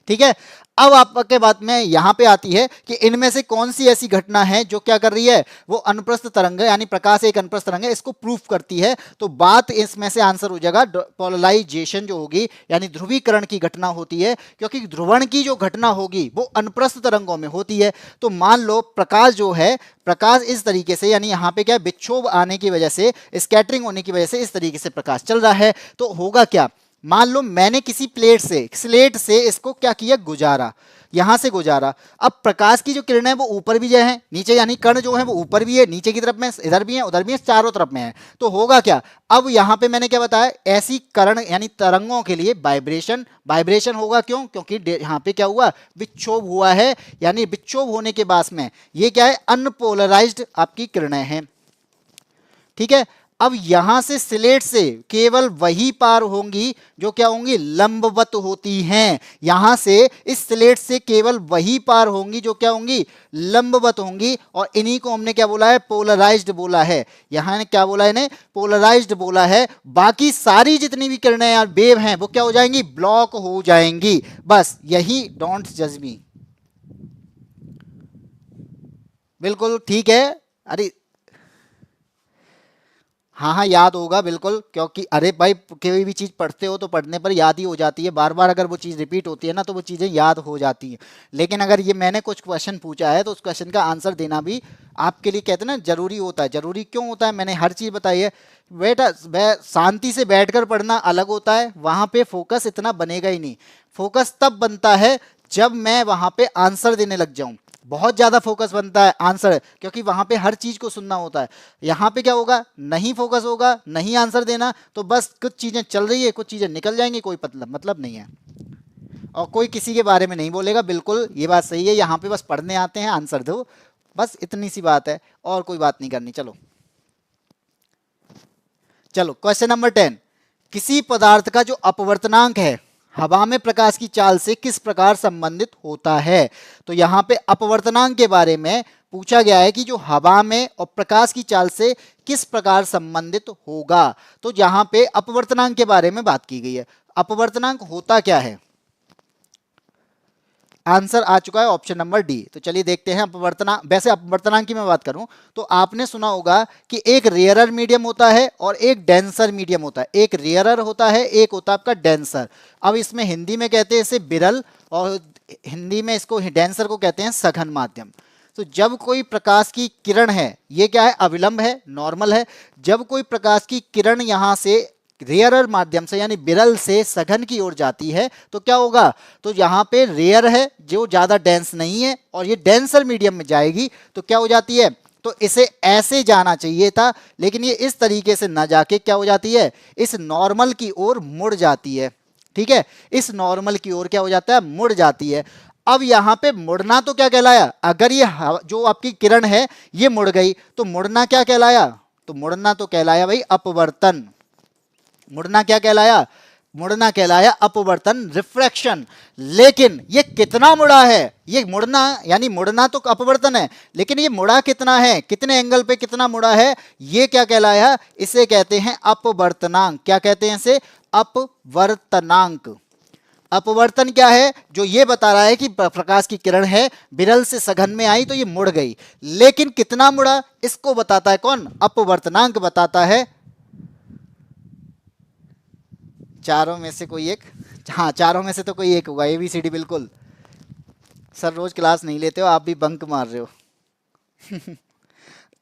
ठीक है। अब आपके बात में यहां पे आती है कि इनमें से कौन सी ऐसी घटना है जो क्या कर रही है, वो अनुप्रस्थ तरंग यानी प्रकाश एक अनुप्रस्थ तरंग है, इसको प्रूफ करती है। तो बात इसमें से आंसर हो जाएगा पोलराइजेशन जो होगी, यानी ध्रुवीकरण की घटना होती है, क्योंकि ध्रुवण की जो घटना होगी वो अनुप्रस्थ तरंगों में होती है। तो मान लो प्रकाश जो है, प्रकाश इस तरीके से, यानी यहाँ पे क्या विक्षोभ आने की वजह से, स्कैटरिंग होने की वजह से इस तरीके से प्रकाश चल रहा है। तो होगा क्या, मान लो मैंने किसी स्लेट से इसको क्या किया, गुजारा, यहां से गुजारा। अब प्रकाश की जो किरणें हैं वो ऊपर भी है नीचे, यानी कण जो है वो ऊपर भी है नीचे की तरफ में, इधर भी है उधर भी है, चारों तरफ में है। तो होगा क्या, अब यहां पे मैंने क्या बताया, ऐसी कण यानी तरंगों के लिए वाइब्रेशन होगा। क्यों, क्योंकि यहां पे क्या हुआ, विक्षोभ हुआ है, यानी विक्षोभ होने के बाद में ये क्या है, अनपोलराइज्ड आपकी किरणें हैं, ठीक है। अब यहां से स्लेट से केवल वही पार होंगी जो क्या होंगी, लंबवत होती हैं। यहां से इस स्लेट से केवल वही पार होंगी जो क्या होंगी, लंबवत होंगी। और इन्हीं को हमने क्या बोला है, पोलराइज्ड बोला है। यहां ने क्या बोला है, इन्हें पोलराइज्ड बोला है। बाकी सारी जितनी भी किरणें यार वेव हैं वो क्या हो जाएंगी, ब्लॉक हो जाएंगी। बस यही, डोंट जज मी, बिल्कुल ठीक है। अरे हाँ हाँ, याद होगा बिल्कुल, क्योंकि अरे भाई कोई भी चीज़ पढ़ते हो तो पढ़ने पर याद ही हो जाती है, बार बार अगर वो चीज़ रिपीट होती है ना तो वो चीज़ें याद हो जाती हैं। लेकिन अगर ये मैंने कुछ क्वेश्चन पूछा है तो उस क्वेश्चन का आंसर देना भी आपके लिए कहते हैं ना जरूरी होता है। जरूरी क्यों होता है, मैंने हर चीज़ बताई है। बेटा शांति से बैठकर पढ़ना अलग होता है, वहाँ पे फोकस इतना बनेगा ही नहीं। फोकस तब बनता है जब मैं वहाँ पे आंसर देने लग जाऊँ, बहुत ज़्यादा फोकस बनता है आंसर, क्योंकि वहाँ पे हर चीज़ को सुनना होता है। यहाँ पे क्या होगा, नहीं फोकस होगा, नहीं आंसर देना, तो बस कुछ चीज़ें चल रही है, कुछ चीज़ें निकल जाएंगी, कोई मतलब नहीं है, और कोई किसी के बारे में नहीं बोलेगा। बिल्कुल ये बात सही है, यहाँ पे बस पढ़ने आते हैं, आंसर दो, बस इतनी सी बात है, और कोई बात नहीं करनी। चलो चलो क्वेश्चन नंबर 10, किसी पदार्थ का जो अपवर्तनांक है हवा में प्रकाश की चाल से किस प्रकार संबंधित होता है। तो यहाँ पे अपवर्तनांक के बारे में पूछा गया है कि जो हवा में और प्रकाश की चाल से किस प्रकार संबंधित होगा। तो यहाँ पे अपवर्तनांक के बारे में बात की गई है। अपवर्तनांक होता क्या है, आंसर आ चुका है ऑप्शन नंबर डी। तो चलिए देखते हैं अपवर्तनांक। वैसे अपवर्तनांक की मैं बात करूं तो आपने सुना होगा कि एक रेयरर मीडियम होता है और एक डेंसर मीडियम होता है। एक रेयरर होता है, एक होता है आपका डेंसर। अब इसमें हिंदी में कहते हैं इसे विरल, और हिंदी में इसको डेंसर को कहते हैं सघन माध्यम। तो जब कोई प्रकाश की किरण है, ये क्या है, अविलंब है, नॉर्मल है। जब कोई प्रकाश की किरण यहां से रेयरर माध्यम से यानी विरल से सघन की ओर जाती है तो क्या होगा, तो यहाँ पे रेयर है जो ज़्यादा डेंस नहीं है, और ये डेंसर मीडियम में जाएगी तो क्या हो जाती है, तो इसे ऐसे जाना चाहिए था, लेकिन ये इस तरीके से ना जाके क्या हो जाती है, इस नॉर्मल की ओर मुड़ जाती है। ठीक है, इस नॉर्मल की ओर क्या हो जाता है, मुड़ जाती है। अब यहाँ पे मुड़ना तो क्या कहलाया, अगर ये जो आपकी किरण है ये मुड़ गई तो मुड़ना क्या कहलाया, तो मुड़ना तो कहलाया भाई अपवर्तन। मुड़ना क्या कहलाया, मुड़ना कहलाया अपवर्तन, रिफ्रैक्शन। लेकिन ये कितना मुड़ा है, ये मुड़ना यानी मुड़ना तो अपवर्तन है, लेकिन ये मुड़ा कितना है, कितने एंगल पे कितना मुड़ा है, ये क्या कहलाया, इसे कहते हैं अपवर्तनांक। क्या कहते हैं इसे, अपवर्तनांक। अपवर्तन क्या है, जो ये बता रहा है कि प्रकाश की किरण है, विरल से सघन में आई तो ये मुड़ गई, लेकिन कितना मुड़ा इसको बताता है कौन, अपवर्तनांक बताता है। चारों में से कोई एक, हाँ चारों में से तो कोई एक होगा, ABCD बिल्कुल। सर रोज क्लास नहीं लेते हो, आप भी बंक मार रहे हो।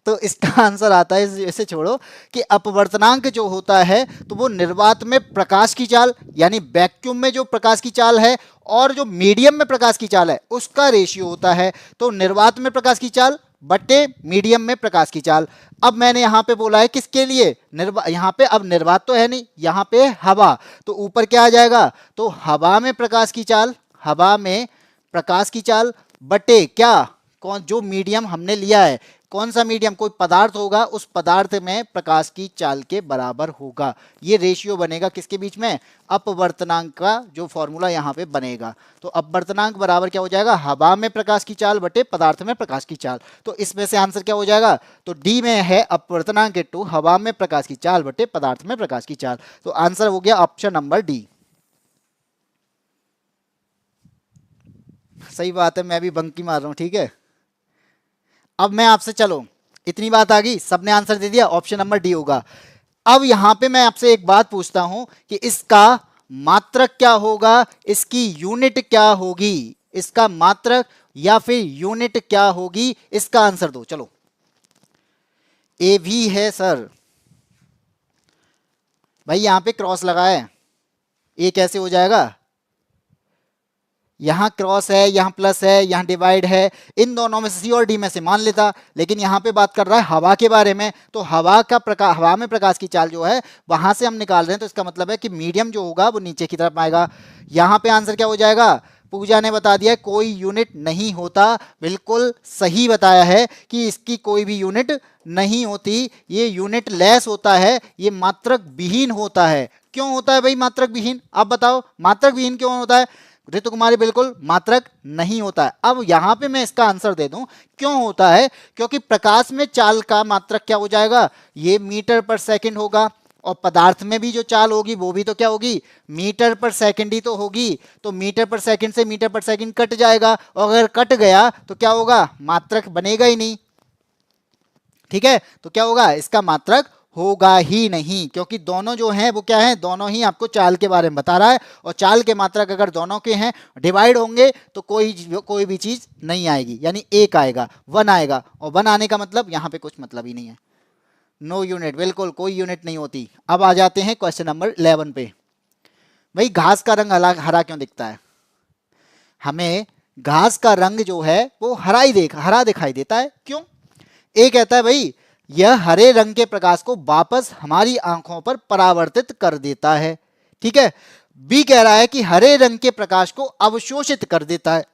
तो इसका आंसर आता है, इसे छोड़ो, कि अपवर्तनांक जो होता है तो वो निर्वात में प्रकाश की चाल यानी वैक्यूम में जो प्रकाश की चाल है और जो मीडियम में प्रकाश की चाल है उसका रेशियो होता है। तो निर्वात में प्रकाश की चाल बटे मीडियम में प्रकाश की चाल। अब मैंने यहां पे बोला है किसके लिए, यहां पे अब निर्वात तो है नहीं, यहां पे हवा, तो ऊपर क्या आ जाएगा, तो हवा में प्रकाश की चाल, हवा में प्रकाश की चाल बटे क्या, कौन जो मीडियम हमने लिया है, कौन सा मीडियम, कोई पदार्थ होगा, उस पदार्थ में प्रकाश की चाल के बराबर होगा। ये रेशियो बनेगा किसके बीच में, अपवर्तनांक का जो फॉर्मूला यहाँ पे बनेगा। तो अपवर्तनांक बराबर क्या हो जाएगा, हवा में प्रकाश की चाल बटे पदार्थ में प्रकाश की चाल। तो इसमें से आंसर क्या हो जाएगा, तो डी में है अपवर्तनांक इनटू हवा में प्रकाश की चाल बटे पदार्थ में प्रकाश की चाल। तो आंसर हो गया ऑप्शन नंबर डी। सही बात है, मैं भी बंकी मार रहा हूं, ठीक है। अब मैं आपसे, चलो इतनी बात आ गई, सबने आंसर दे दिया, ऑप्शन नंबर डी होगा। अब यहां पे मैं आपसे एक बात पूछता हूं कि इसका मात्रक क्या होगा, इसकी यूनिट क्या होगी, इसका मात्रक या फिर यूनिट क्या होगी, इसका आंसर दो। चलो ए भी है सर, भाई यहां पे क्रॉस लगा है, ए कैसे हो जाएगा, यहां क्रॉस है, यहां प्लस है, यहां डिवाइड है, इन दोनों में से सी और डी में से मान लेता, लेकिन यहां पे बात कर रहा है हवा के बारे में, तो हवा का प्रकाश, हवा में प्रकाश की चाल जो है वहां से हम निकाल रहे हैं, तो इसका मतलब है कि मीडियम जो होगा वो नीचे की तरफ आएगा। यहां पे आंसर क्या हो जाएगा, पूजा ने बता दिया कोई यूनिट नहीं होता, बिल्कुल सही बताया है कि इसकी कोई भी यूनिट नहीं होती, ये यूनिट लेस होता है, ये मात्रक विहीन होता है। क्यों होता है भाई मात्रक विहीन, आप बताओ मात्रक विहीन क्यों होता है, ऋतु कुमारी बिल्कुल मात्रक नहीं होता है। अब यहां पे मैं इसका आंसर दे दूं क्यों होता है, क्योंकि प्रकाश में चाल का मात्रक क्या हो जाएगा, ये मीटर पर सेकंड होगा, और पदार्थ में भी जो चाल होगी वो भी तो क्या होगी, मीटर पर सेकंड ही तो होगी, तो मीटर पर सेकंड से मीटर पर सेकंड कट जाएगा, और अगर कट गया तो क्या होगा, मात्रक बनेगा ही नहीं, ठीक है। तो क्या होगा, इसका मात्रक होगा ही नहीं, क्योंकि दोनों जो हैं वो क्या हैं, दोनों ही आपको चाल के बारे में बता रहा है, और चाल के मात्रक अगर दोनों के हैं डिवाइड होंगे तो कोई भी चीज नहीं आएगी, यानी एक आएगा, वन आएगा, और वन आने का मतलब यहाँ पे कुछ मतलब ही नहीं है, नो यूनिट, बिल्कुल कोई यूनिट नहीं होती। अब आ जाते हैं क्वेश्चन नंबर 11 पे। भाई घास का रंग हरा क्यों दिखता है, हमें घास का रंग जो है वो हरा दिखाई देता है, क्यों, ए कहता है भाई यह हरे रंग के प्रकाश को वापस हमारी आंखों पर परावर्तित कर देता है, ठीक है। बी कह रहा है कि हरे रंग के प्रकाश को अवशोषित कर देता है।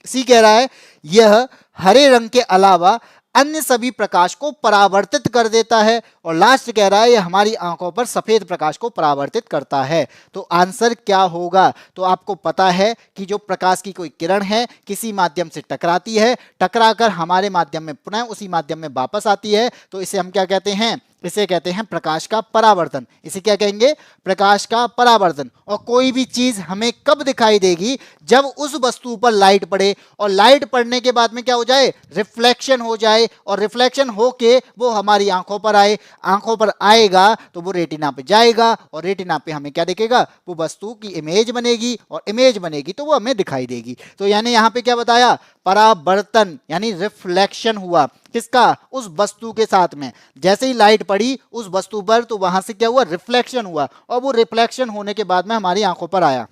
सी कह रहा है यह हरे रंग के अलावा अन्य सभी प्रकाश को परावर्तित कर देता है, और लास्ट कह रहा है यह हमारी आंखों पर सफेद प्रकाश को परावर्तित करता है। तो आंसर क्या होगा, तो आपको पता है कि जो प्रकाश की कोई किरण है किसी माध्यम से टकराती है, टकराकर हमारे माध्यम में पुनः उसी माध्यम में वापस आती है, तो इसे हम क्या कहते हैं, इसे कहते हैं प्रकाश का परावर्तन। इसे क्या कहेंगे, प्रकाश का परावर्तन। और कोई भी चीज हमें कब दिखाई देगी, जब उस वस्तु पर लाइट पड़े, और लाइट पड़ने के बाद में क्या हो जाए, रिफ्लेक्शन हो जाए, और रिफ्लेक्शन होके वो हमारी आंखों पर आए, आंखों पर आएगा तो वो रेटिना पे जाएगा, और रेटिना पे हमें क्या दिखेगा, वो वस्तु की इमेज बनेगी, और इमेज बनेगी तो वो हमें दिखाई देगी। तो यानी यहां पे क्या बताया, परावर्तन यानी रिफ्लेक्शन हुआ, किसका, उस वस्तु के साथ में, जैसे ही लाइट पड़ी उस वस्तु पर तो वहां से क्या हुआ, रिफ्लेक्शन हुआ, और वो रिफ्लेक्शन होने के बाद में हमारी आंखों पर आया।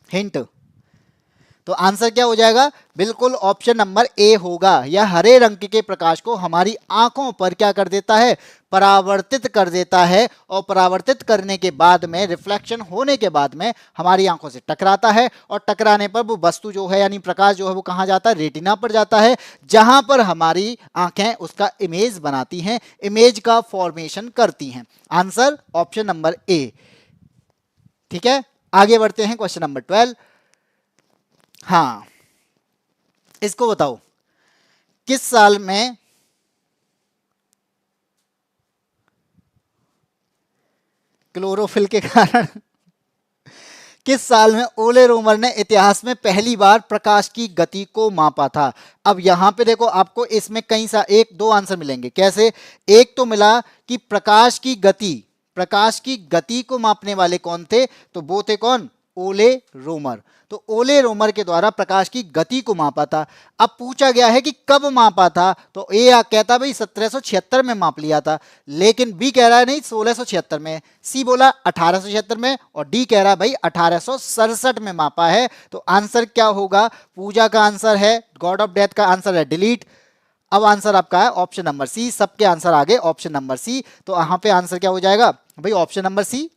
हिंट, तो आंसर क्या हो जाएगा, बिल्कुल ऑप्शन नंबर ए होगा, यह हरे रंग के प्रकाश को हमारी आंखों पर क्या कर देता है, परावर्तित कर देता है, और परावर्तित करने के बाद में, रिफ्लेक्शन होने के बाद में हमारी आंखों से टकराता है, और टकराने पर वो वस्तु जो है यानी प्रकाश जो है वो कहां जाता है, रेटिना पर जाता है, जहां पर हमारी आंखें उसका इमेज बनाती हैं, इमेज का फॉर्मेशन करती हैं। आंसर ऑप्शन नंबर ए, ठीक है। आगे बढ़ते हैं क्वेश्चन नंबर 12। हाँ, इसको बताओ किस साल में क्लोरोफिल के कारण किस साल में ओले रोमर ने इतिहास में पहली बार प्रकाश की गति को मापा था। अब यहां पे देखो आपको इसमें कई सा एक दो आंसर मिलेंगे, कैसे, एक तो मिला कि प्रकाश की गति को मापने वाले कौन थे, तो वो थे कौन, ओले रोमर। तो ओले रोमर के द्वारा प्रकाश की गति को मापा था। अब पूछा गया है कि कब मापा था, तो ए कहता भाई 1776 में माप लिया था, लेकिन बी कह रहा है नहीं 1676 में, सी बोला 1876 में, और डी कह रहा है भाई 1867 में मापा है। तो आंसर क्या होगा, पूजा का आंसर है, गॉड ऑफ डेथ का आंसर है डिलीट, अब आंसर आपका है ऑप्शन नंबर सी, सबके आंसर आ गए ऑप्शन नंबर सी। तो यहाँ पे आंसर क्या हो जाएगा भाई, option number C,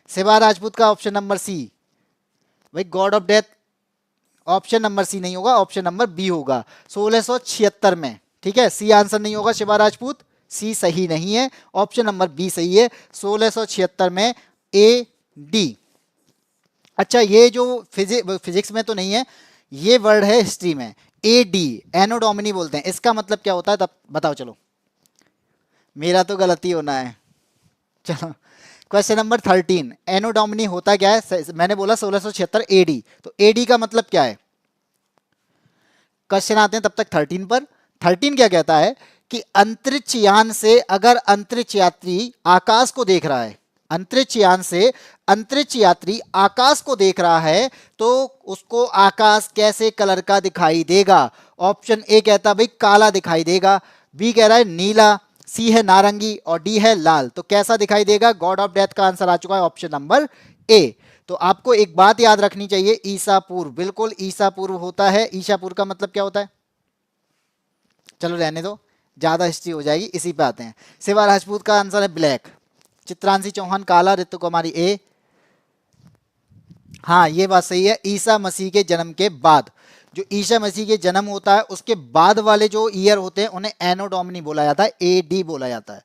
Shiva Rajput का ऑप्शन नंबर सी। भाई god of death option number C नहीं होगा, ऑप्शन नंबर बी होगा 1676 में। ठीक है, सी आंसर नहीं होगा शिवा राजपूत, सी सही नहीं है, ऑप्शन नंबर बी सही है 1676 में, ए डी। अच्छा, ये जो फिजिक्स में तो नहीं है, ये वर्ड है हिस्ट्री में, ए डी, एनो डोमिनी बोलते हैं। इसका मतलब क्या होता है तब बताओ, चलो मेरा तो गलती होना है। चलो क्वेश्चन नंबर 13, एनो डोमिनी होता क्या है? मैंने बोला 1676 एडी, तो एडी का मतलब क्या है? क्वेश्चन आते हैं तब तक 13 पर। 13 क्या कहता है कि अंतरिक्ष यान से अगर अंतरिक्ष यात्री आकाश को देख रहा है, अंतरिक्ष यान से अंतरिक्ष यात्री आकाश को देख रहा है, तो उसको आकाश कैसे कलर का दिखाई देगा? ऑप्शन ए कहता है भाई काला दिखाई देगा, बी कह रहा है नीला, सी है नारंगी और डी है लाल। तो कैसा दिखाई देगा? गॉड ऑफ डेथ का आंसर आ चुका है ऑप्शन नंबर ए। तो आपको एक बात याद रखनी चाहिए, ईसा पूर्व, बिल्कुल ईसा पूर्व होता है। ईसा पूर्व का मतलब क्या होता है? चलो रहने दो, ज्यादा हिस्ट्री हो जाएगी, इसी पे आते हैं। शिवा राजपूत का आंसर है ब्लैक, चित्रांशी चौहान काला, ऋतु कुमारी ए। हाँ ये बात सही है, ईसा मसीह के जन्म के बाद, जो ईसा मसीह के जन्म होता है उसके बाद वाले जो ईयर होते हैं उन्हें एनो डोमिनी बोला जाता है, ए डी बोला जाता है।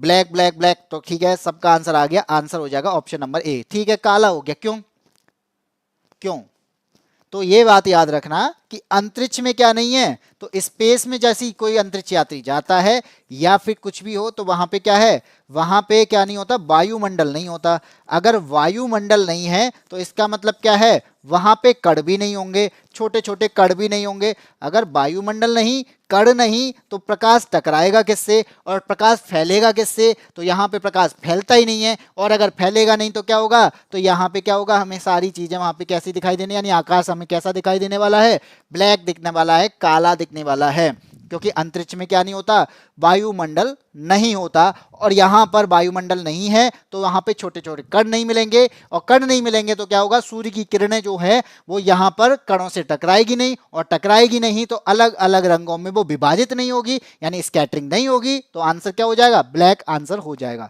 ब्लैक ब्लैक ब्लैक, तो ठीक है सबका आंसर आ गया, आंसर हो जाएगा ऑप्शन नंबर ए। ठीक है, काला हो गया, क्यों क्यों? तो ये बात याद रखना कि अंतरिक्ष में क्या नहीं है, तो स्पेस में जैसी कोई अंतरिक्ष यात्री जाता है या फिर कुछ भी हो, तो वहां पे क्या है, वहां पे क्या नहीं होता, वायुमंडल नहीं होता। अगर वायुमंडल नहीं है तो इसका मतलब क्या है, वहां पे कण भी नहीं होंगे, छोटे छोटे कण भी नहीं होंगे। अगर वायुमंडल नहीं, कण नहीं, तो प्रकाश टकराएगा किससे और प्रकाश फैलेगा किससे? तो यहाँ पे प्रकाश फैलता ही नहीं है, और अगर फैलेगा नहीं तो क्या होगा, तो यहाँ पे क्या होगा, हमें सारी चीजें वहां पे कैसी दिखाई देने, यानी आकाश हमें कैसा दिखाई देने वाला है, ब्लैक दिखने वाला है, काला दिखने वाला है, क्योंकि अंतरिक्ष में क्या नहीं होता, वायुमंडल नहीं होता। और यहां पर वायुमंडल नहीं है तो वहां पे छोटे छोटे कण नहीं मिलेंगे, और कण नहीं मिलेंगे तो क्या होगा, सूर्य की किरणें जो है वो यहां पर कणों से टकराएगी नहीं, और टकराएगी नहीं तो अलग अलग रंगों में वो विभाजित नहीं होगी, यानी स्कैटरिंग नहीं होगी। तो आंसर क्या हो जाएगा, ब्लैक आंसर हो जाएगा।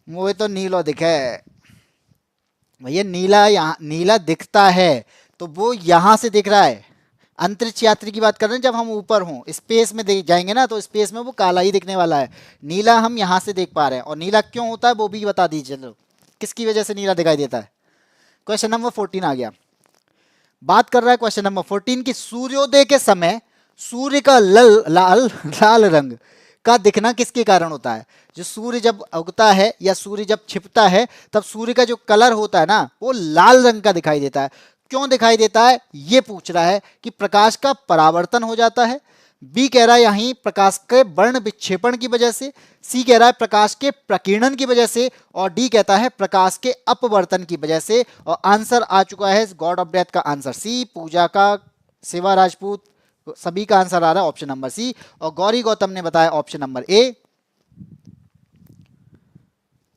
मुझे तो नीलो दिखे भैया, नीला, यहाँ नीला दिखता है तो वो यहां से दिख रहा है। अंतरिक्ष यात्री की बात कर रहे हैं, जब हम ऊपर हों स्पेस में देख जाएंगे ना, तो स्पेस में वो काला ही दिखने वाला है। नीला हम यहाँ से देख पा रहे हैं, और नीला क्यों होता है वो भी बता दीजिए, चलो किसकी वजह से नीला दिखाई देता है। क्वेश्चन नंबर 14 आ गया, बात कर रहा है क्वेश्चन नंबर 14 की सूर्योदय के समय सूर्य का लाल रंग का दिखना किसके कारण होता है? जो सूर्य जब उगता है या सूर्य जब छिपता है, तब सूर्य का जो कलर होता है ना, वो लाल रंग का दिखाई देता है। क्यों दिखाई देता है ये पूछ रहा है, कि प्रकाश का परावर्तन हो जाता है, बी कह रहा है यहीं प्रकाश के वर्ण विक्षेपण की वजह से, सी कह रहा है प्रकाश के प्रकीर्णन की वजह से, और डी कहता है प्रकाश के अपवर्तन की वजह से। और आंसर आ चुका है गॉड ऑफ डेथ का आंसर सी, पूजा का, शिवा राजपूत, सभी का आंसर आ रहा है ऑप्शन नंबर सी, और गौरी गौतम ने बताया ऑप्शन नंबर ए।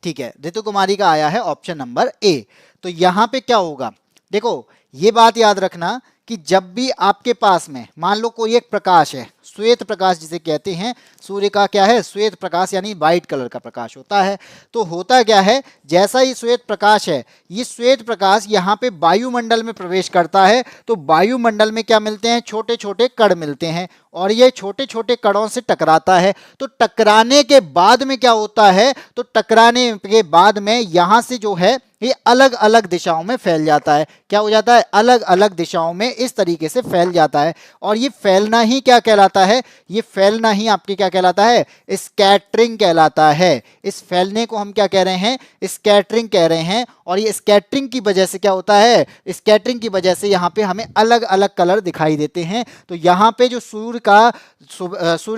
ठीक है, ऋतु कुमारी का आया है ऑप्शन नंबर ए। तो यहां पे क्या होगा, देखो ये बात याद रखना कि जब भी आपके पास में मान लो कोई एक प्रकाश है, श्वेत प्रकाश जिसे कहते हैं, सूर्य का क्या है, श्वेत प्रकाश, यानी वाइट कलर का प्रकाश होता है। तो होता क्या है, जैसा ही श्वेत प्रकाश है, ये श्वेत प्रकाश यहाँ पे वायुमंडल में प्रवेश करता है, तो वायुमंडल में क्या मिलते हैं, छोटे छोटे कण मिलते हैं, और ये छोटे छोटे कणों से टकराता है। तो टकराने के बाद में क्या होता है, तो टकराने के बाद में यहाँ से जो है ये अलग अलग दिशाओं में फैल जाता है। क्या हो जाता है, अलग अलग दिशाओं में इस तरीके से फैल जाता है। और ये फैलना ही क्या कहलाता है, ये फैलना ही आपके क्या कहलाता है, स्कैटरिंग कहलाता है। इस फैलने को हम क्या कह रहे हैं, स्कैटरिंग कह रहे हैं। और ये स्कैटरिंग की वजह से क्या होता है, स्कैटरिंग की वजह से यहाँ पे हमें अलग अलग कलर दिखाई देते हैं। तो यहाँ पे जो सूर्य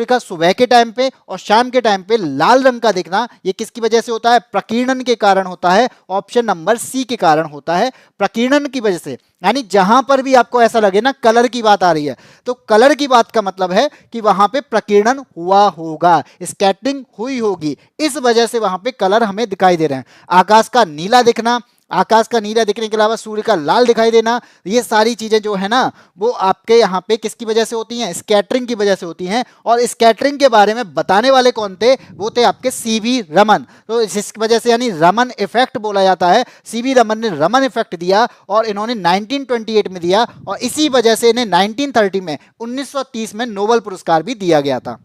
का सुबह के टाइम पे और शाम के टाइम पे लाल रंग का दिखना, ये किसकी वजह से होता है, प्रकीर्णन के कारण होता है। ऑप्शन नंबर सी के कारण होता है, प्रकीर्णन की वजह से। यानी जहां पर भी आपको ऐसा लगे ना कलर की बात आ रही है, तो कलर की बात का मतलब है कि वहां पे प्रकीर्णन हुआ होगा, स्कैटरिंग हुई होगी, इस वजह से वहां पे कलर हमें दिखाई दे रहे हैं। आकाश का नीला दिखना, आकाश का नीला दिखने के अलावा सूर्य का लाल दिखाई देना, ये सारी चीजें जो है ना वो आपके यहाँ पे किसकी वजह से होती हैं, स्कैटरिंग की वजह से होती हैं। और स्कैटरिंग के बारे में बताने वाले कौन थे, वो थे आपके सीवी रमन। तो इस वजह से यानी रमन इफेक्ट बोला जाता है। सीवी रमन ने रमन इफेक्ट दिया और इन्होंने 1928 में दिया, और इसी वजह से इन्हें 1930 में 1930 में नोबेल पुरस्कार भी दिया गया था।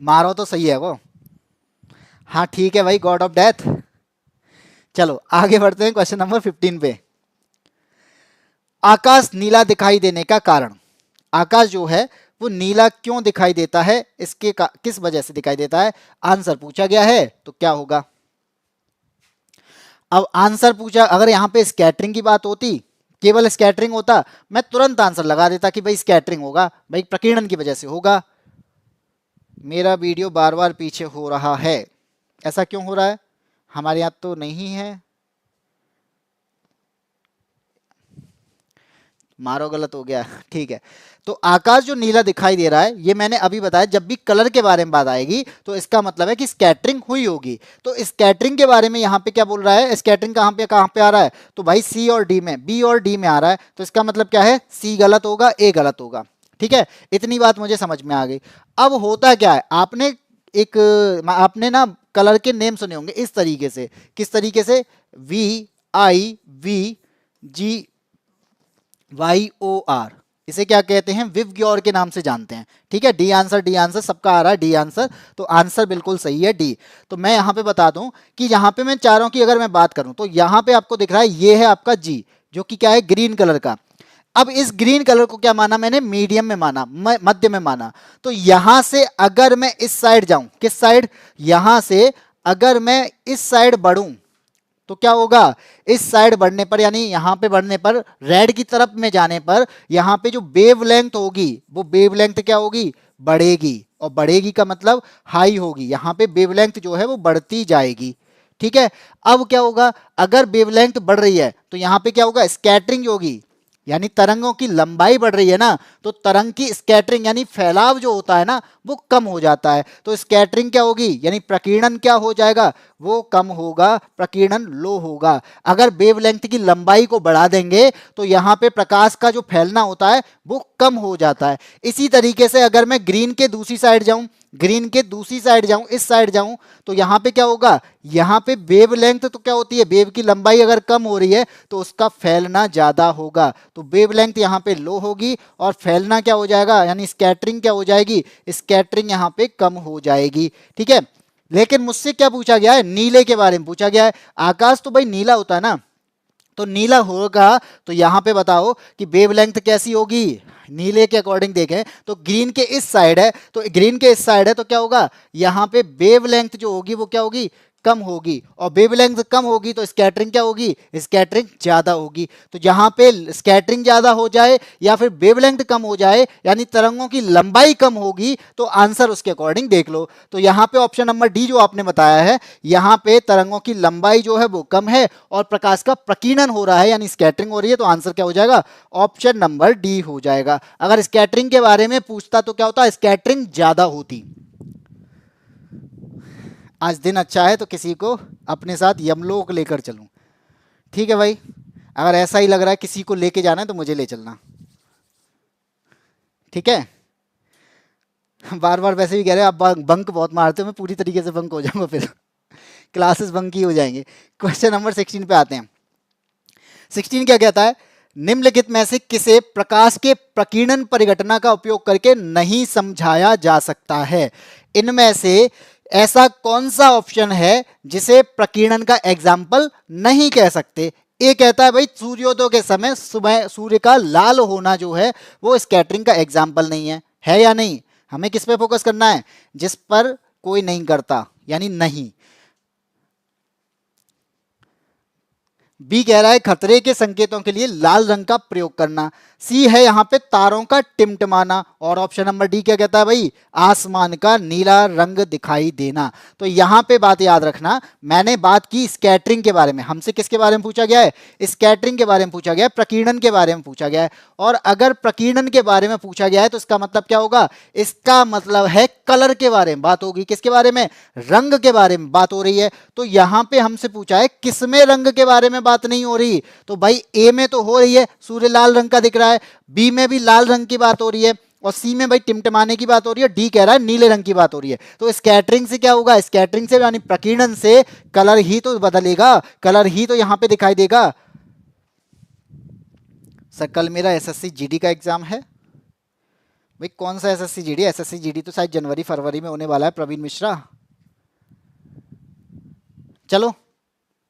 मारो तो सही है वो। हाँ ठीक है भाई, गॉड ऑफ डेथ। चलो आगे बढ़ते हैं क्वेश्चन नंबर 15 पे। आकाश नीला दिखाई देने का कारण, आकाश जो है वो नीला क्यों दिखाई देता है, इसके किस वजह से दिखाई देता है, आंसर पूछा गया है तो क्या होगा। अब आंसर पूछा, अगर यहां पे स्कैटरिंग की बात होती, केवल स्कैटरिंग होता, मैं तुरंत आंसर लगा देता कि भाई स्कैटरिंग होगा, भाई प्रकीर्णन की वजह से होगा। मेरा वीडियो बार बार पीछे हो रहा है, ऐसा क्यों हो रहा है, हमारे यहाँ तो नहीं है। मारो गलत हो गया, ठीक है। तो आकाश जो नीला दिखाई दे रहा है, ये मैंने अभी बताया, जब भी कलर के बारे में बात आएगी तो इसका मतलब है कि स्कैटरिंग हुई होगी। तो स्कैटरिंग के बारे में यहाँ पे क्या बोल रहा है, स्कैटरिंग कहाँ पे आ रहा है, तो भाई सी और डी में, बी और डी में आ रहा है। तो इसका मतलब क्या है, सी गलत होगा, ए गलत होगा। ठीक है, इतनी बात मुझे समझ में आ गई। अब होता क्या है, आपने ना कलर के नेम सुने होंगे इस तरीके से, किस तरीके से, VIVGYOR, इसे क्या कहते हैं, विवग्योर के नाम से जानते हैं। ठीक है, डी आंसर सबका आ रहा है, डी आंसर, तो आंसर बिल्कुल सही है डी। तो मैं यहां पे बता दूं कि यहां पे मैं चारों की अगर मैं बात करूं तो यहां पे आपको दिख रहा है ये है आपका जी, जो कि क्या है, ग्रीन कलर का। अब इस ग्रीन कलर को क्या माना मैंने, मीडियम में माना, मध्य में माना। तो यहां से अगर मैं इस साइड जाऊं, किस साइड, यहां से अगर मैं इस साइड बढ़ूं तो क्या होगा, इस साइड बढ़ने पर यानी यहां पे बढ़ने पर, रेड की तरफ में जाने पर, यहां पे जो वेवलेंथ होगी वो वेवलेंथ क्या होगी, बढ़ेगी। और बढ़ेगी का मतलब हाई होगी, यहां पे वेवलेंथ जो है वो बढ़ती जाएगी। ठीक है, अब क्या होगा, अगर वेवलेंथ बढ़ रही है तो यहां पे क्या होगा, स्कैटरिंग होगी, यानी तरंगों की लंबाई बढ़ रही है ना, तो तरंग की स्कैटरिंग यानी फैलाव जो होता है ना वो कम हो जाता है। तो स्कैटरिंग क्या होगी, यानी प्रकीर्णन क्या हो जाएगा, वो कम होगा, प्रकीर्णन लो होगा। अगर वेवलेंथ की लंबाई को बढ़ा देंगे तो यहाँ पे प्रकाश का जो फैलना होता है वो कम हो जाता है। इसी तरीके से अगर मैं ग्रीन के दूसरी साइड जाऊं, ग्रीन के दूसरी साइड जाऊं, इस साइड जाऊं, तो यहां पे क्या होगा, यहां पे वेवलेंथ तो क्या होती है, वेव की लंबाई अगर कम हो रही है तो उसका फैलना ज्यादा होगा। तो वेवलेंथ यहां पे लो होगी और फैलना क्या हो जाएगा, यानी स्कैटरिंग क्या हो जाएगी, स्कैटरिंग यहां पे कम हो जाएगी। ठीक है, लेकिन मुझसे क्या पूछा गया है, नीले के बारे में पूछा गया है। आकाश तो भाई नीला होता है ना, तो नीला होगा, तो यहां पे बताओ कि वेवलेंथ कैसी होगी, नीले के अकॉर्डिंग देखें तो ग्रीन के इस साइड है, तो ग्रीन के इस साइड है, तो क्या होगा, यहां पे वेवलेंथ जो होगी वो क्या होगी, कम होगी। और वेवलेंथ कम होगी तो स्कैटरिंग क्या होगी, स्कैटरिंग ज्यादा होगी। तो जहां पे स्कैटरिंग ज्यादा हो जाए या फिर वेवलेंथ कम हो जाए, यानी तरंगों की लंबाई कम होगी, तो आंसर उसके अकॉर्डिंग देख लो। तो यहां पे ऑप्शन नंबर डी जो आपने बताया है, यहां पे तरंगों की लंबाई जो है वो कम है और प्रकाश का प्रकीर्णन हो रहा है, यानी स्कैटरिंग हो रही है, तो आंसर क्या हो जाएगा, ऑप्शन नंबर डी हो जाएगा। अगर स्कैटरिंग के बारे में पूछता तो क्या होता, स्कैटरिंग ज्यादा होती। आज दिन अच्छा है तो किसी को अपने साथ यमलोक लेकर चलूं। ठीक है भाई, अगर ऐसा ही लग रहा है किसी को लेके जाना है तो मुझे ले चलना। ठीक है, बार बार वैसे भी कह रहे हैं आप बंक बहुत मारते हो, मैं पूरी तरीके से बंक हो जाऊंगा, फिर क्लासेस बंक ही हो जाएंगे। क्वेश्चन नंबर 16 पे आते हैं। 16 क्या कहता है, निम्नलिखित में से किसे प्रकाश के प्रकीर्णन परिघटना का उपयोग करके नहीं समझाया जा सकता है। इनमें से ऐसा कौन सा ऑप्शन है जिसे प्रकीर्णन का एग्जाम्पल नहीं कह सकते। ए कहता है भाई सूर्योदय के समय सुबह सूर्य का लाल होना जो है वो स्कैटरिंग का एग्जाम्पल नहीं है या नहीं। हमें किस पे फोकस करना है, जिस पर कोई नहीं करता, यानी नहीं। बी कह रहा है खतरे के संकेतों के लिए लाल रंग का प्रयोग करना। सी है यहाँ पे तारों का टिमटिमाना, और ऑप्शन नंबर डी क्या कहता है भाई, आसमान का नीला रंग दिखाई देना। तो यहाँ पे बात याद रखना, मैंने बात की स्कैटरिंग के बारे में, हमसे किसके बारे में पूछा गया है, स्कैटरिंग के बारे में पूछा गया है, प्रकीर्णन के बारे में पूछा गया है। और अगर प्रकीर्णन के बारे में पूछा गया है तो इसका मतलब क्या होगा, इसका मतलब है कलर के बारे में बात होगी, किसके बारे में, रंग के बारे में बात हो रही है। तो यहां पे हमसे पूछा है किसमें रंग के बारे में बात नहीं हो रही, तो भाई ए में तो हो रही है, सूर्य लाल रंग का दिख रहा है, बी में भी लाल रंग की बात हो रही है, और सी में भाई टिमटिमाने की बात हो रही है, डी कह रहा है नीले रंग की बात हो रही है। तो स्कैटरिंग से क्या होगा, स्कैटरिंग से यानी प्रकीर्णन से कलर ही तो बदलेगा, कलर ही तो यहां पे दिखाई देगा। सर कल मेरा एसएससी जीडी का एग्जाम है। भाई कौन सा एसएससी जीडी, एसएससी जीडी तो शायद जनवरी फरवरी में होने वाला है, प्रवीण मिश्रा। चलो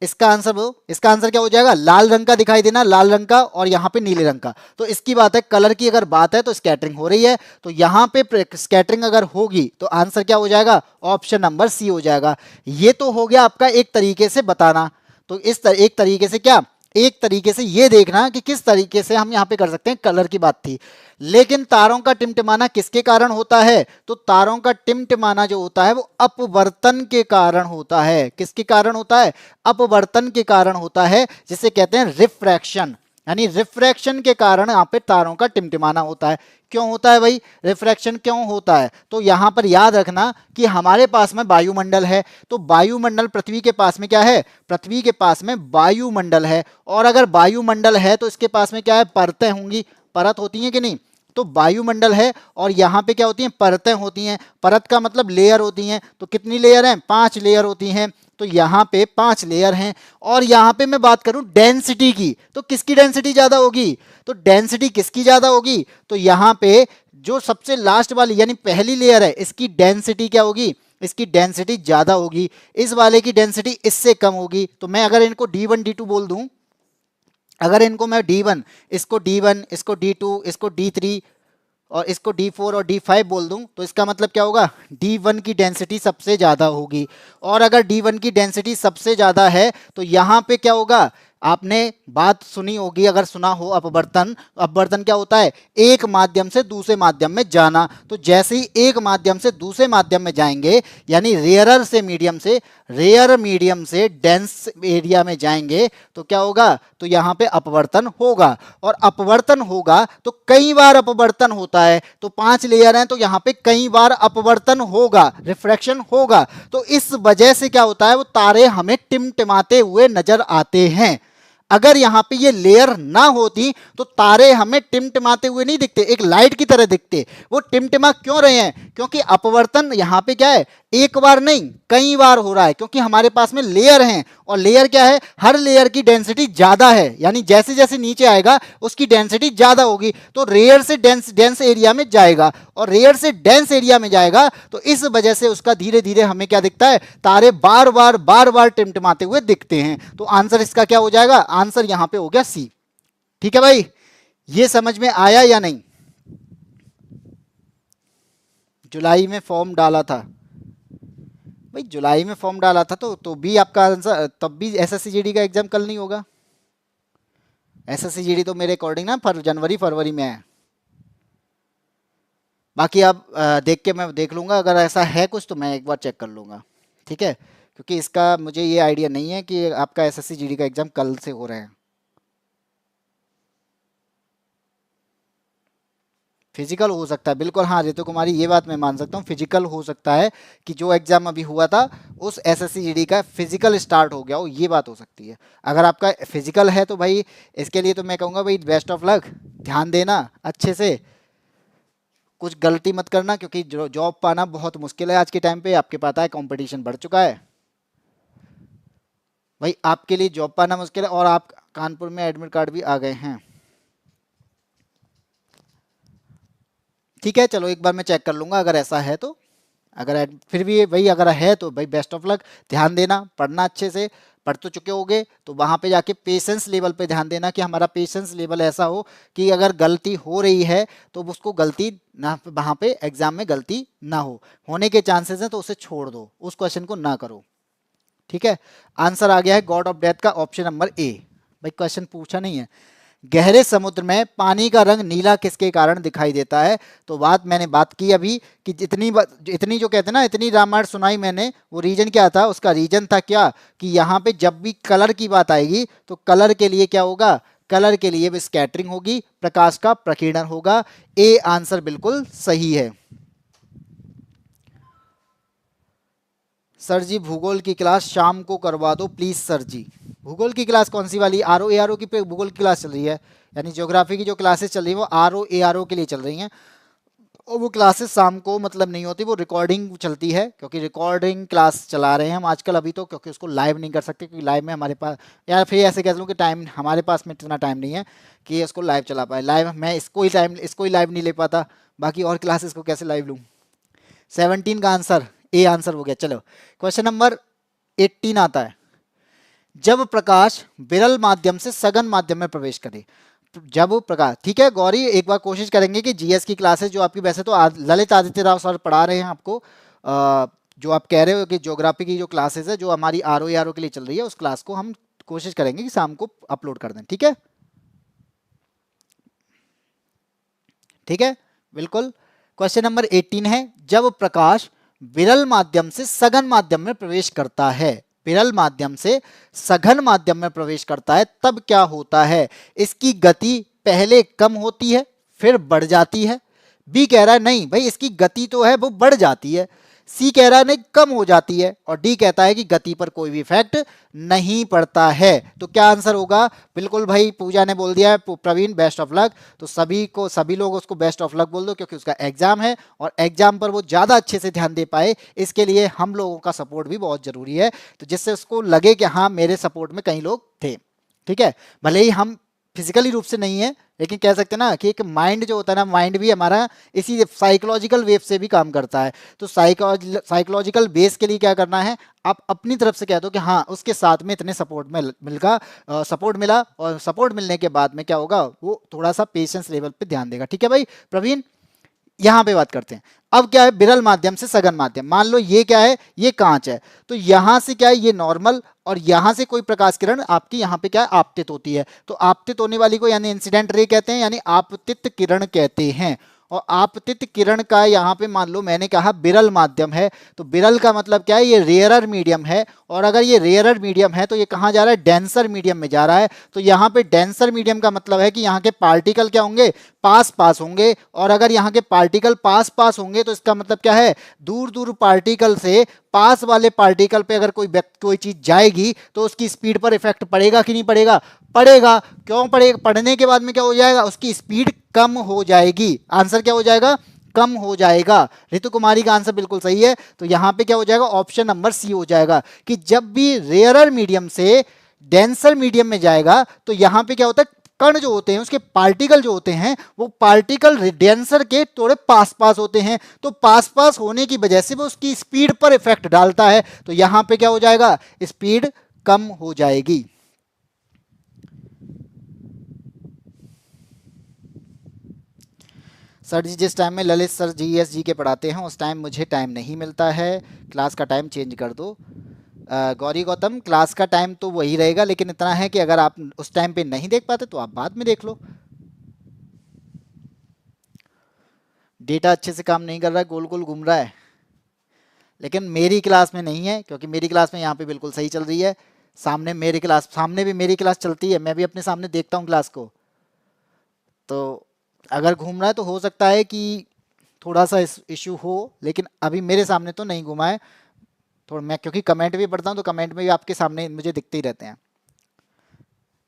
इसका आंसर दो, इसका आंसर क्या हो जाएगा, लाल रंग का दिखाई देना, लाल रंग का, और यहाँ पे नीले रंग का। तो इसकी बात है, कलर की अगर बात है तो स्कैटरिंग हो रही है, तो यहाँ पे स्कैटरिंग अगर होगी तो आंसर क्या हो जाएगा, ऑप्शन नंबर सी हो जाएगा। ये तो हो गया आपका एक तरीके से बताना। तो एक तरीके से क्या, एक तरीके से ये देखना कि किस तरीके से हम यहाँ पे कर सकते हैं, कलर की बात थी। लेकिन तारों का टिमटिमाना किसके कारण होता है, तो तारों का टिमटिमाना जो होता है वो अपवर्तन के कारण होता है। किसके कारण होता है, अपवर्तन के कारण होता है, जिसे कहते हैं रिफ्रैक्शन, यानी रिफ्रैक्शन के कारण यहाँ पे तारों का टिमटिमाना होता है। क्यों होता है भाई, रिफ्रैक्शन क्यों होता है, तो यहां पर याद रखना कि हमारे पास में वायुमंडल है, तो वायुमंडल पृथ्वी के पास में क्या है, पृथ्वी के पास में वायुमंडल है, और अगर वायुमंडल है तो इसके पास में क्या है, परतें होंगी, परत होती हैं कि नहीं। तो वायुमंडल है और यहाँ पे क्या होती हैं, परतें होती हैं, परत का मतलब लेयर होती हैं। तो कितनी लेयर हैं, 5 लेयर होती हैं। तो यहाँ पे 5 लेयर हैं, और यहाँ पे मैं बात करूं डेंसिटी की, तो किसकी डेंसिटी ज्यादा होगी, तो डेंसिटी किसकी ज्यादा होगी, तो यहाँ पे जो सबसे लास्ट वाली यानी पहली लेयर है, इसकी डेंसिटी क्या होगी, इसकी डेंसिटी ज्यादा होगी, इस वाले की डेंसिटी इससे कम होगी। तो मैं अगर इनको D1 D2 बोल दूं, अगर इनको मैं D1, इसको D1, इसको D2, इसको D3 और इसको D4 और D5 बोल दूं, तो इसका मतलब क्या होगा, D1 की डेंसिटी सबसे ज़्यादा होगी। और अगर D1 की डेंसिटी सबसे ज़्यादा है तो यहाँ पे क्या होगा, आपने बात सुनी होगी, अगर सुना हो अपवर्तन, अपवर्तन क्या होता है, एक माध्यम से दूसरे माध्यम में जाना। तो जैसे ही एक माध्यम से दूसरे माध्यम में जाएंगे, यानी रेयरर से मीडियम से, रेयर मीडियम से डेंस एरिया में जाएंगे, तो क्या होगा, तो यहाँ पे अपवर्तन होगा। और अपवर्तन होगा तो कई बार अपवर्तन होता है, तो 5 लेयर हैं तो यहाँ पे कई बार अपवर्तन होगा, रिफ्रैक्शन होगा। तो इस वजह से क्या होता है, वो तारे हमें टिमटिमाते हुए नजर आते हैं। अगर यहां पे ये लेयर ना होती तो तारे हमें टिमटिमाते हुए नहीं दिखते, एक लाइट की तरह दिखते। वो टिमटिमा क्यों रहे हैं, क्योंकि अपवर्तन यहां पे क्या है, एक बार नहीं कई बार हो रहा है, क्योंकि हमारे पास में लेयर हैं, और लेयर क्या है, हर लेयर की डेंसिटी ज्यादा है, यानी जैसे जैसे नीचे आएगा उसकी डेंसिटी ज्यादा होगी, तो रेयर से डेंस एरिया में जाएगा, और रेयर से डेंस एरिया में जाएगा, तो इस वजह से उसका धीरे धीरे हमें क्या दिखता है, तारे बार बार टिमटिमाते हुए दिखते हैं। तो आंसर इसका क्या हो जाएगा, आंसर यहां पे हो गया सी। ठीक है भाई, ये समझ में आया या नहीं। जुलाई में फॉर्म डाला था भाई, जुलाई में फॉर्म डाला था, तो भी आपका आंसर, तब भी एसएससी जीडी का एग्जाम कल नहीं होगा। एसएससी जीडी तो मेरे अकॉर्डिंग ना जनवरी फरवरी में है। बाकी आप देख के मैं देख लूंगा, अगर ऐसा है कुछ तो मैं एक बार चेक कर लूंगा। ठीक है, क्योंकि इसका मुझे ये आइडिया नहीं है कि आपका एसएससी जीडी का एग्जाम कल से हो रहे हैं। फिजिकल हो सकता है बिल्कुल, हाँ रितु कुमारी, ये बात मैं मान सकता हूँ, फिजिकल हो सकता है कि जो एग्जाम अभी हुआ था उस एसएससी जीडी का फिजिकल स्टार्ट हो गया हो, ये बात हो सकती है। अगर आपका फिजिकल है तो भाई इसके लिए तो मैं कहूँगा भाई बेस्ट ऑफ लक, ध्यान देना अच्छे से, कुछ गलती मत करना, क्योंकि जॉब पाना बहुत मुश्किल है आज के टाइम पे, आपके पता है कंपटीशन बढ़ चुका है भाई, आपके लिए जॉब पाना मुश्किल है, और आप कानपुर में एडमिट कार्ड भी आ गए हैं। ठीक है, चलो एक बार मैं चेक कर लूंगा अगर ऐसा है तो, अगर फिर भी भाई अगर है तो भाई बेस्ट ऑफ लक, ध्यान देना, पढ़ना अच्छे से, पढ़ तो चुके होगे तो वहाँ पे जाके पेशेंस लेवल पे ध्यान देना, कि हमारा पेशेंस लेवल ऐसा हो कि अगर गलती हो रही है तो उसको गलती ना, वहाँ पे एग्जाम में गलती ना हो, होने के चांसेस हैं तो उसे छोड़ दो, उस क्वेश्चन को ना करो। ठीक है, आंसर आ गया है गॉड ऑफ डेथ का ऑप्शन नंबर ए। भाई क्वेश्चन पूछा नहीं है, गहरे समुद्र में पानी का रंग नीला किसके कारण दिखाई देता है? तो मैंने बात की अभी कि इतनी जो कहते हैं ना, इतनी रामायण सुनाई मैंने, वो रीजन क्या था? उसका रीजन था क्या कि यहाँ पे जब भी कलर की बात आएगी तो कलर के लिए क्या होगा? कलर के लिए भी स्कैटरिंग होगी, प्रकाश का प्रकीर्णन होगा। ए आंसर बिल्कुल सही है। सर जी भूगोल की क्लास शाम को करवा दो प्लीज सर जी। भूगोल की क्लास कौन सी वाली? R O A R O की पे भूगोल की क्लास चल रही है, यानी ज्योग्राफी की जो क्लासेस चल रही है वो R O A R O के लिए चल रही हैं। और वो क्लासेस शाम को मतलब नहीं होती, वो रिकॉर्डिंग चलती है, क्योंकि रिकॉर्डिंग क्लास चला रहे हैं हम आजकल अभी तो, क्योंकि उसको लाइव नहीं कर सकते, क्योंकि लाइव में हमारे पास, या फिर ऐसे कह लूँ कि टाइम हमारे पास में इतना टाइम नहीं है कि इसको लाइव चला पाए। लाइव मैं इसको ही लाइव नहीं ले पाता, बाकी और क्लासेस को कैसे लाइव लूँ? 17 का आंसर ए आंसर हो गया। चलो क्वेश्चन नंबर 18 आता है। जब प्रकाश विरल माध्यम से सघन माध्यम में प्रवेश करे, जब प्रकाश, ठीक है गौरी, एक बार कोशिश करेंगे कि जीएस की क्लासेस जो आपकी, वैसे तो ललित आदित्य राव सर पढ़ा रहे हैं आपको, जो आप कह रहे हो कि ज्योग्राफी की जो क्लासेस है जो हमारी आर ओ के लिए चल रही है, उस क्लास को हम कोशिश करेंगे कि शाम को अपलोड कर दें। ठीक है, ठीक है, बिल्कुल। क्वेश्चन नंबर 18 है, जब प्रकाश विरल माध्यम से सघन माध्यम में प्रवेश करता है, विरल माध्यम से सघन माध्यम में प्रवेश करता है, तब क्या होता है? इसकी गति पहले कम होती है फिर बढ़ जाती है। बी कह रहा है नहीं भाई, इसकी गति तो है वो बढ़ जाती है। सी कह रहा है नहीं कम हो जाती है। और डी कहता है कि गति पर कोई भी इफेक्ट नहीं पड़ता है। तो क्या आंसर होगा? बिल्कुल भाई, पूजा ने बोल दिया है प्रवीण बेस्ट ऑफ लक, तो सभी लोग उसको बेस्ट ऑफ लक बोल दो, क्योंकि उसका एग्जाम है और एग्जाम पर वो ज़्यादा अच्छे से ध्यान दे पाए, इसके लिए हम लोगों का सपोर्ट भी बहुत ज़रूरी है, तो जिससे उसको लगे कि हाँ मेरे सपोर्ट में कई लोग थे। ठीक है, भले ही हम फिजिकली रूप से नहीं है, लेकिन कह सकते हैं ना कि एक माइंड जो होता है ना, माइंड भी हमारा इसी साइकोलॉजिकल वेव से भी काम करता है। तो साइकोलॉजिकल बेस के लिए क्या करना है, आप अपनी तरफ से कह दो कि हाँ उसके साथ में इतने सपोर्ट मिला, और सपोर्ट मिलने के बाद में क्या होगा, वो थोड़ा सा पेशेंस लेवल पे ध्यान देगा। ठीक है भाई प्रवीण, यहां पे बात करते हैं। अब क्या है, विरल माध्यम से सघन माध्यम, मान लो ये क्या है, ये कांच है, तो यहां से क्या है, ये नॉर्मल, और यहां से कोई प्रकाश किरण आपकी यहां पे क्या है, आपतित होती है। तो आपतित होने वाली को यानी इंसिडेंट रे कहते हैं, यानी आपतित किरण कहते हैं। और आपतित किरण का यहाँ पे मान लो मैंने कहा विरल माध्यम है, तो विरल का मतलब क्या है, ये रेयरर मीडियम है, और अगर ये रेयरर मीडियम है तो ये कहाँ जा रहा है, डेंसर मीडियम में जा रहा है। तो यहाँ पे डेंसर मीडियम का मतलब है कि यहाँ के पार्टिकल क्या होंगे, पास पास होंगे, और अगर यहाँ के पार्टिकल पास पास होंगे तो इसका मतलब क्या है, दूर दूर पार्टिकल से पास वाले पार्टिकल पे अगर कोई चीज जाएगी तो उसकी स्पीड पर इफेक्ट पड़ेगा कि नहीं पड़ेगा? पड़ेगा। क्यों पड़ेगा? पड़ने के बाद में क्या हो जाएगा, उसकी स्पीड कम हो जाएगी। आंसर क्या हो जाएगा, कम हो जाएगा। ऋतु कुमारी का आंसर बिल्कुल सही है। तो यहां पे क्या हो जाएगा, ऑप्शन नंबर सी हो जाएगा कि जब भी रेयरर मीडियम से डेंसर मीडियम में जाएगा तो यहां पे क्या होता है, कण जो होते हैं उसके पार्टिकल जो होते हैं वो पार्टिकल डेंसर के थोड़े पास पास होते हैं, तो पास पास होने की वजह से वो उसकी स्पीड पर इफेक्ट डालता है। तो यहां पे क्या हो जाएगा, स्पीड कम हो जाएगी। सर जी जिस टाइम में ललित सर जीएसजी के पढ़ाते हैं उस टाइम मुझे टाइम नहीं मिलता है, क्लास का टाइम चेंज कर दो। गौरी गौतम, क्लास का टाइम तो वही रहेगा, लेकिन इतना है कि अगर आप उस टाइम पे नहीं देख पाते तो आप बाद में देख लो। डेटा अच्छे से काम नहीं कर रहा है, गोल गोल घूम रहा है, लेकिन मेरी क्लास में नहीं है, क्योंकि मेरी क्लास में यहाँ पे बिल्कुल सही चल रही है। सामने भी मेरी क्लास चलती है, मैं भी अपने सामने देखता हूँ क्लास को। तो अगर घूम रहा है तो हो सकता है कि थोड़ा सा इशू हो, लेकिन अभी मेरे सामने तो नहीं घुमा है। थोड़ा मैं क्योंकि कमेंट भी पढ़ता हूँ तो कमेंट में भी आपके सामने मुझे दिखते ही रहते हैं।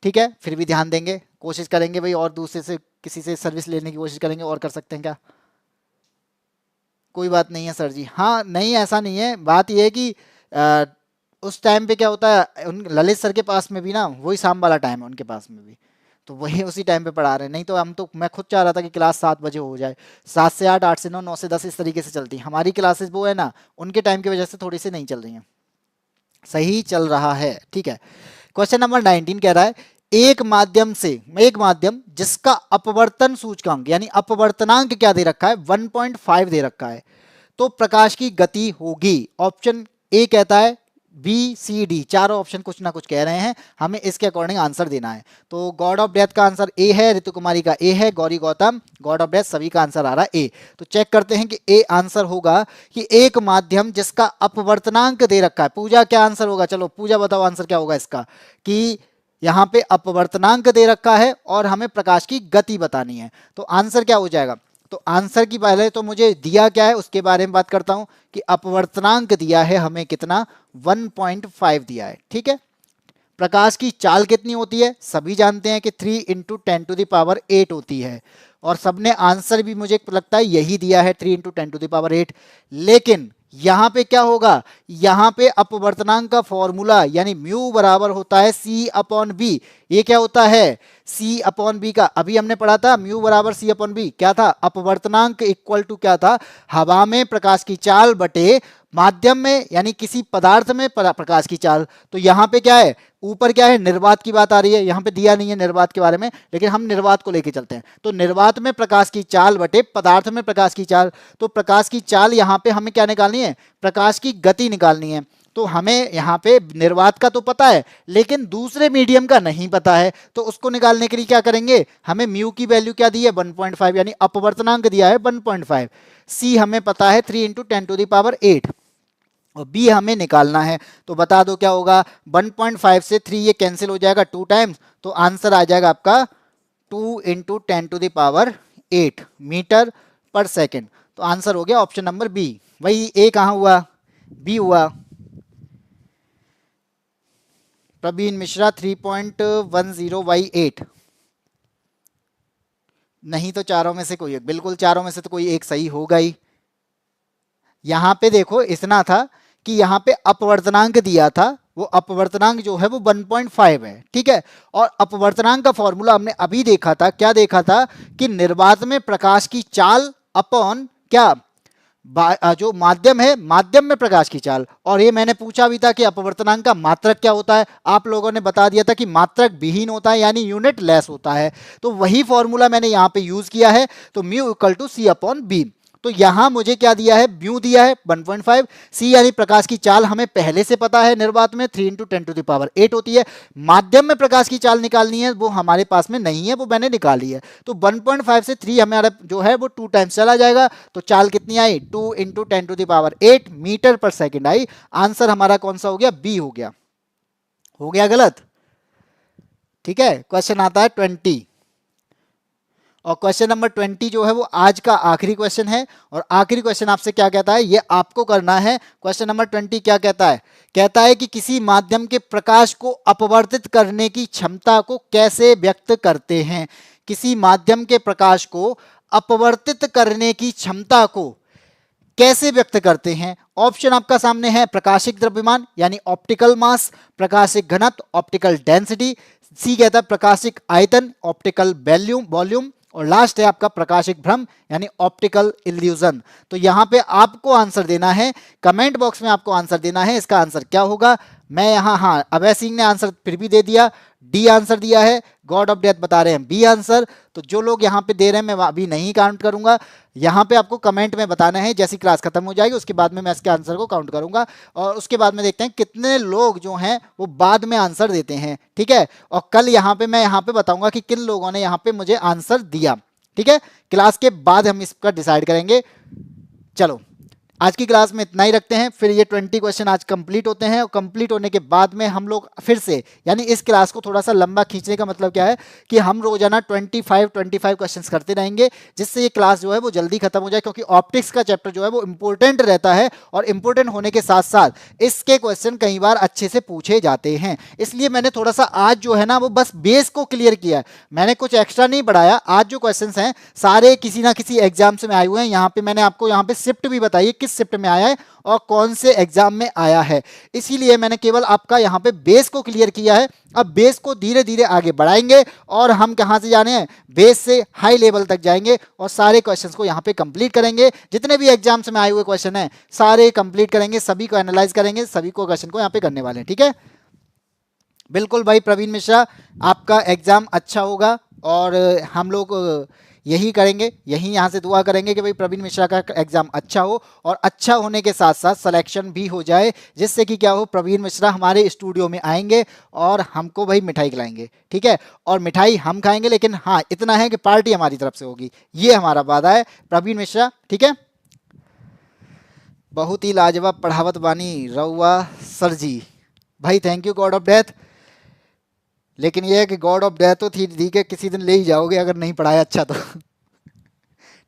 ठीक है, फिर भी ध्यान देंगे, कोशिश करेंगे भाई, और दूसरे से किसी से सर्विस लेने की कोशिश करेंगे। और कर सकते हैं क्या? कोई बात नहीं है सर जी। हाँ नहीं, ऐसा नहीं है, बात यह है कि उस टाइम पे क्या होता है, उन ललित सर के पास में भी ना वही शाम वाला टाइम है उनके पास में भी, तो वही उसी टाइम पे पढ़ा रहे हैं। नहीं तो मैं खुद चाह रहा था कि क्लास 7 बजे हो जाए, 7 से 8, 8 से 9, 9 से 10, इस तरीके से चलती हमारी क्लासेस। वो है ना, उनके टाइम की वजह से थोड़ी सी नहीं चल रही हैं, सही चल रहा है। ठीक है, क्वेश्चन नंबर 19 कह रहा है, एक माध्यम जिसका अपवर्तन सूचकांक यानी अपवर्तनांक क्या दे रखा है, 1.5 दे रखा है, तो प्रकाश की गति होगी। ऑप्शन ए कहता है बी सी डी चारों ऑप्शन कुछ ना कुछ कह रहे हैं, हमें इसके अकॉर्डिंग आंसर देना है। तो गॉड ऑफ डेथ का आंसर ए है, ऋतु कुमारी का ए है, Gauri Gautam God of death सभी का आंसर आ रहा है ए। तो चेक करते हैं कि ए आंसर होगा कि एक माध्यम जिसका अपवर्तनांक दे रखा है। पूजा क्या आंसर होगा, चलो पूजा बताओ आंसर क्या होगा इसका, कि यहाँ पे अपवर्तनांक दे रखा है और हमें प्रकाश की गति बतानी है। तो आंसर क्या हो जाएगा, तो आंसर की पहले तो मुझे दिया क्या है उसके बारे में बात करता हूं कि अपवर्तनांक दिया है हमें कितना 1.5 दिया है। ठीक है, प्रकाश की चाल कितनी होती है, सभी जानते हैं कि 3 इंटू 10⁸ होती है, और सबने आंसर भी मुझे लगता है यही दिया है 3 इंटू 10⁸। लेकिन यहां पे क्या होगा, यहां पे अपवर्तनांक का फॉर्मूला यानी म्यू बराबर होता है सी अपॉन बी। ये क्या होता है, सी अपॉन बी का अभी हमने पढ़ा था, म्यू बराबर सी अपॉन बी क्या था, अपवर्तनांक इक्वल टू क्या था, हवा में प्रकाश की चाल बटे माध्यम में यानी किसी पदार्थ में प्रकाश की चाल। तो यहाँ पे क्या है, ऊपर क्या है, निर्वात की बात आ रही है, यहाँ पे दिया नहीं है निर्वात के बारे में, लेकिन हम निर्वात को लेके चलते हैं। तो निर्वात में प्रकाश की चाल बटे पदार्थ में प्रकाश की चाल। तो प्रकाश की चाल यहाँ पे हमें क्या निकालनी है, प्रकाश की गति निकालनी है। तो हमें यहाँ पे निर्वात का तो पता है लेकिन दूसरे मीडियम का नहीं पता है, तो उसको निकालने के लिए क्या करेंगे, हमें म्यू की वैल्यू क्या दी है 1.5 यानी अपवर्तनांक दिया है 1.5। सी हमें पता है 3 इंटू 10⁸ और बी हमें निकालना है। तो बता दो क्या होगा, 1.5 से 3 ये कैंसिल हो जाएगा 2 टाइम्स, तो आंसर आ जाएगा आपका 2 इंटू 10⁸ मीटर पर सेकेंड। तो आंसर हो गया ऑप्शन नंबर बी। वही ए कहाँ हुआ, बी हुआ। प्रवीण मिश्रा 3.10/8 नहीं तो चारों में से कोई एक, बिल्कुल चारों में से तो कोई एक सही होगा ही। यहां पे देखो इतना था कि यहाँ पे अपवर्तनांक दिया था, वो अपवर्तनांक जो है वो 1.5 है। ठीक है, और अपवर्तनांक का फॉर्मूला हमने अभी देखा था, क्या देखा था कि निर्वात में प्रकाश की चाल अपॉन क्या, जो माध्यम है माध्यम में प्रकाश की चाल। और ये मैंने पूछा भी था कि अपवर्तनांक का मात्रक क्या होता है, आप लोगों ने बता दिया था कि मात्रक विहीन होता है यानी यूनिट लेस होता है। तो वही फॉर्मूला मैंने यहाँ पे यूज किया है। तो mu equal to C upon B. तो यहां मुझे क्या दिया है, म्यू दिया है 1.5, सी यानी प्रकाश की चाल हमें पहले से पता है निर्वात में 3 इंटू 10⁸ होती है। माध्यम में प्रकाश की चाल निकालनी है, वो हमारे पास में नहीं है, वो मैंने निकाली है। तो 1.5 से 3 हमारा जो है वो 2 टाइम्स चला जाएगा। तो चाल कितनी आई, 2 इंटू 10⁸ मीटर पर सेकेंड आई। आंसर हमारा कौन सा हो गया, बी हो गया। हो गया गलत। ठीक है, क्वेश्चन आता है 20 और क्वेश्चन नंबर 20 जो है वो आज का आखिरी क्वेश्चन है। और आखिरी क्वेश्चन आपसे क्या कहता है, ये आपको करना है। क्वेश्चन नंबर 20 क्या कहता है, कहता है कि किसी माध्यम के प्रकाश को अपवर्तित करने की क्षमता को कैसे व्यक्त करते हैं। किसी माध्यम के प्रकाश को अपवर्तित करने की क्षमता को कैसे व्यक्त करते हैं। ऑप्शन आपका सामने है, प्रकाशिक द्रव्यमान यानी ऑप्टिकल मास, प्रकाशिक घनत्व ऑप्टिकल डेंसिटी, सी कहता है प्रकाशिक आयतन ऑप्टिकल वॉल्यूम, और लास्ट है आपका प्रकाशिक भ्रम यानी ऑप्टिकल इल्यूजन। तो यहां पे आपको आंसर देना है, कमेंट बॉक्स में आपको आंसर देना है इसका आंसर क्या होगा। मैं यहां, हाँ अभय सिंह ने आंसर फिर भी दे दिया, डी आंसर दिया है, गॉड ऑफ डेथ बता रहे हैं बी आंसर। तो जो लोग यहाँ पे दे रहे हैं मैं अभी नहीं काउंट करूंगा, यहाँ पे आपको कमेंट में बताना है। जैसी क्लास खत्म हो जाएगी उसके बाद में मैं इसके आंसर को काउंट करूंगा और उसके बाद में देखते हैं कितने लोग जो हैं वो बाद में आंसर देते हैं। ठीक है, और कल यहाँ पे मैं यहाँ पे बताऊंगा कि किन लोगों ने यहाँ पे मुझे आंसर दिया। ठीक है, क्लास के बाद हम इसका डिसाइड करेंगे। चलो आज की क्लास में इतना ही रखते हैं, फिर ये 20 क्वेश्चन आज कंप्लीट होते हैं और कंप्लीट होने के बाद में हम लोग फिर से, यानी इस क्लास को थोड़ा सा लंबा खींचने का मतलब क्या है कि हम रोजाना 25 क्वेश्चंस करते रहेंगे, जिससे ये क्लास जो है वो जल्दी खत्म हो जाए, क्योंकि ऑप्टिक्स का चैप्टर जो है वो इंपॉर्टेंट रहता है और इंपॉर्टेंट होने के साथ साथ इसके क्वेश्चन कई बार अच्छे से पूछे जाते हैं। इसलिए मैंने थोड़ा सा आज जो है ना वो बस बेस को क्लियर किया है, मैंने कुछ एक्स्ट्रा नहीं बढ़ाया। आज जो क्वेश्चन हैं सारे किसी ना किसी एग्जाम से में आए हुए हैं। यहाँ पे मैंने आपको यहाँ पे शिफ्ट भी बताई किस शिफ्ट में आया है और कौन से एग्जाम में आया है, इसीलिए मैंने केवल आपका यहाँ पे बेस को क्लियर किया है। अब बेस को धीरे धीरे आगे बढ़ाएंगे और हम कहाँ से जाने हैं, बेस से हाई लेवल तक जाएंगे और सारे क्वेश्चंस को यहाँ पे कंप्लीट करेंगे। जितने भी एग्जाम्स में आए हुए क्वेश्चन हैं सारे कंप्लीट करेंगे, सभी को एनालाइज करेंगे, सभी को क्वेश्चन को यहाँ पे करने वाले हैं। ठीक है, बिल्कुल भाई प्रवीण मिश्रा, आपका एग्जाम अच्छा होगा और हम लोग यही करेंगे, यही यहाँ से दुआ करेंगे कि भाई प्रवीण मिश्रा का एग्जाम अच्छा हो और अच्छा होने के साथ साथ सिलेक्शन भी हो जाए, जिससे कि क्या हो, प्रवीण मिश्रा हमारे स्टूडियो में आएंगे और हमको भाई मिठाई खिलाएंगे। ठीक है, और मिठाई हम खाएंगे, लेकिन हाँ इतना है कि पार्टी हमारी तरफ से होगी, ये हमारा वादा है प्रवीण मिश्रा। ठीक है, बहुत ही लाजवाब पढ़ावत बानी रउआ सर जी। भाई thank you God of death, लेकिन ये है कि गॉड ऑफ डेथ तो थी ठीक है, किसी दिन ले ही जाओगे अगर नहीं पढ़ाया अच्छा तो।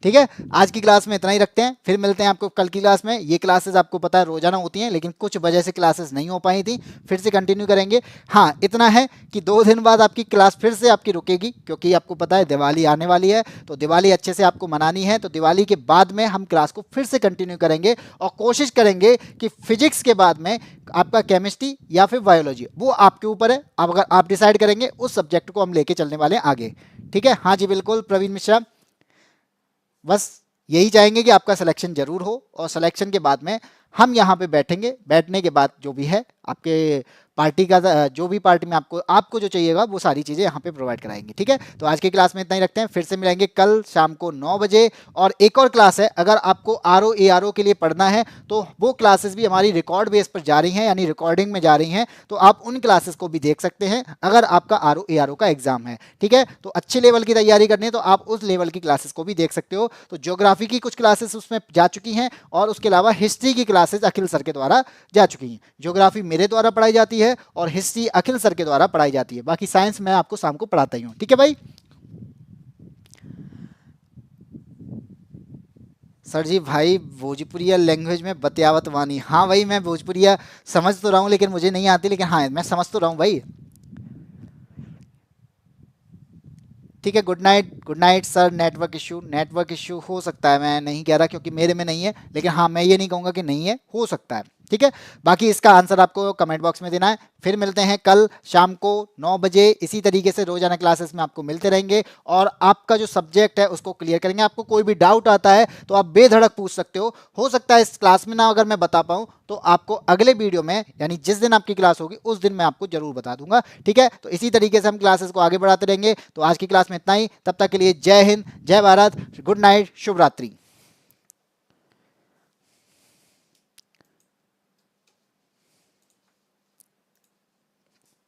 ठीक है, आज की क्लास में इतना ही रखते हैं, फिर मिलते हैं आपको कल की क्लास में। ये क्लासेस आपको पता है रोजाना होती हैं, लेकिन कुछ वजह से क्लासेस नहीं हो पाई थी, फिर से कंटिन्यू करेंगे। हाँ इतना है कि 2 दिन बाद आपकी क्लास फिर से आपकी रुकेगी, क्योंकि आपको पता है दिवाली आने वाली है, तो दिवाली अच्छे से आपको मनानी है। तो दिवाली के बाद में हम क्लास को फिर से कंटिन्यू करेंगे और कोशिश करेंगे कि फिजिक्स के बाद में आपका केमिस्ट्री या फिर बायोलॉजी, वो आपके ऊपर है। अब अगर आप डिसाइड करेंगे उस सब्जेक्ट को हम लेके चलने वाले हैं आगे। ठीक है, हाँ जी बिल्कुल प्रवीण मिश्रा, बस यही चाहेंगे कि आपका सिलेक्शन जरूर हो, और सिलेक्शन के बाद में हम यहाँ पे बैठेंगे। बैठने के बाद जो भी है आपके पार्टी का, जो भी पार्टी में आपको जो चाहिएगा वो सारी चीज़ें यहाँ पे प्रोवाइड कराएंगे। ठीक है, तो आज की क्लास में इतना ही रखते हैं, फिर से मिलेंगे कल शाम को 9 बजे। और एक और क्लास है, अगर आपको आरओ एआरओ के लिए पढ़ना है तो वो क्लासेस भी हमारी रिकॉर्ड बेस पर जा रही हैं, यानी रिकॉर्डिंग में जा रही हैं, तो आप उन क्लासेस को भी देख सकते हैं अगर आपका आरओ एआरओ का एग्जाम है। ठीक है, तो अच्छे लेवल की तैयारी करनी है तो आप उस लेवल की क्लासेस को भी देख सकते हो। तो ज्योग्राफी की कुछ क्लासेस उसमें जा चुकी हैं, और उसके अलावा हिस्ट्री की क्लासेस अखिल सर के द्वारा जा चुकी हैं। ज्योग्राफी मेरे द्वारा पढ़ाई जाती है और हिस्ट्री अखिल सर के द्वारा पढ़ाई जाती है, बाकी साइंस मैं आपको शाम को पढ़ाता ही हूँ। ठीक है भाई, सर जी भाई भोजपुरिया लैंग्वेज में बतियावत वानी, हाँ भाई मैं भोजपुरिया समझ तो रहा हूँ लेकिन मुझे नहीं आती, लेकिन हाँ मैं समझ तो रहा हूँ भाई। ठीक है, good night sir. Network issue हो सकता है, मैं नहीं कह रहा क्योंकि मेरे में नहीं है, लेकिन हाँ मैं ये नहीं कहूँगा कि नहीं है, हो सकता है। ठीक है, बाकी इसका आंसर आपको कमेंट बॉक्स में देना है। फिर मिलते हैं कल शाम को 9 बजे, इसी तरीके से रोजाना क्लासेस में आपको मिलते रहेंगे और आपका जो सब्जेक्ट है उसको क्लियर करेंगे। आपको कोई भी डाउट आता है तो आप बेधड़क पूछ सकते हो सकता है इस क्लास में ना अगर मैं बता पाऊँ तो आपको अगले वीडियो में, यानी जिस दिन आपकी क्लास होगी उस दिन मैं आपको जरूर बता दूंगा। ठीक है, तो इसी तरीके से हम क्लासेस को आगे बढ़ाते रहेंगे। तो आज की क्लास में इतना ही, तब तक के लिए जय हिंद, जय भारत, गुड नाइट, शुभ रात्रि।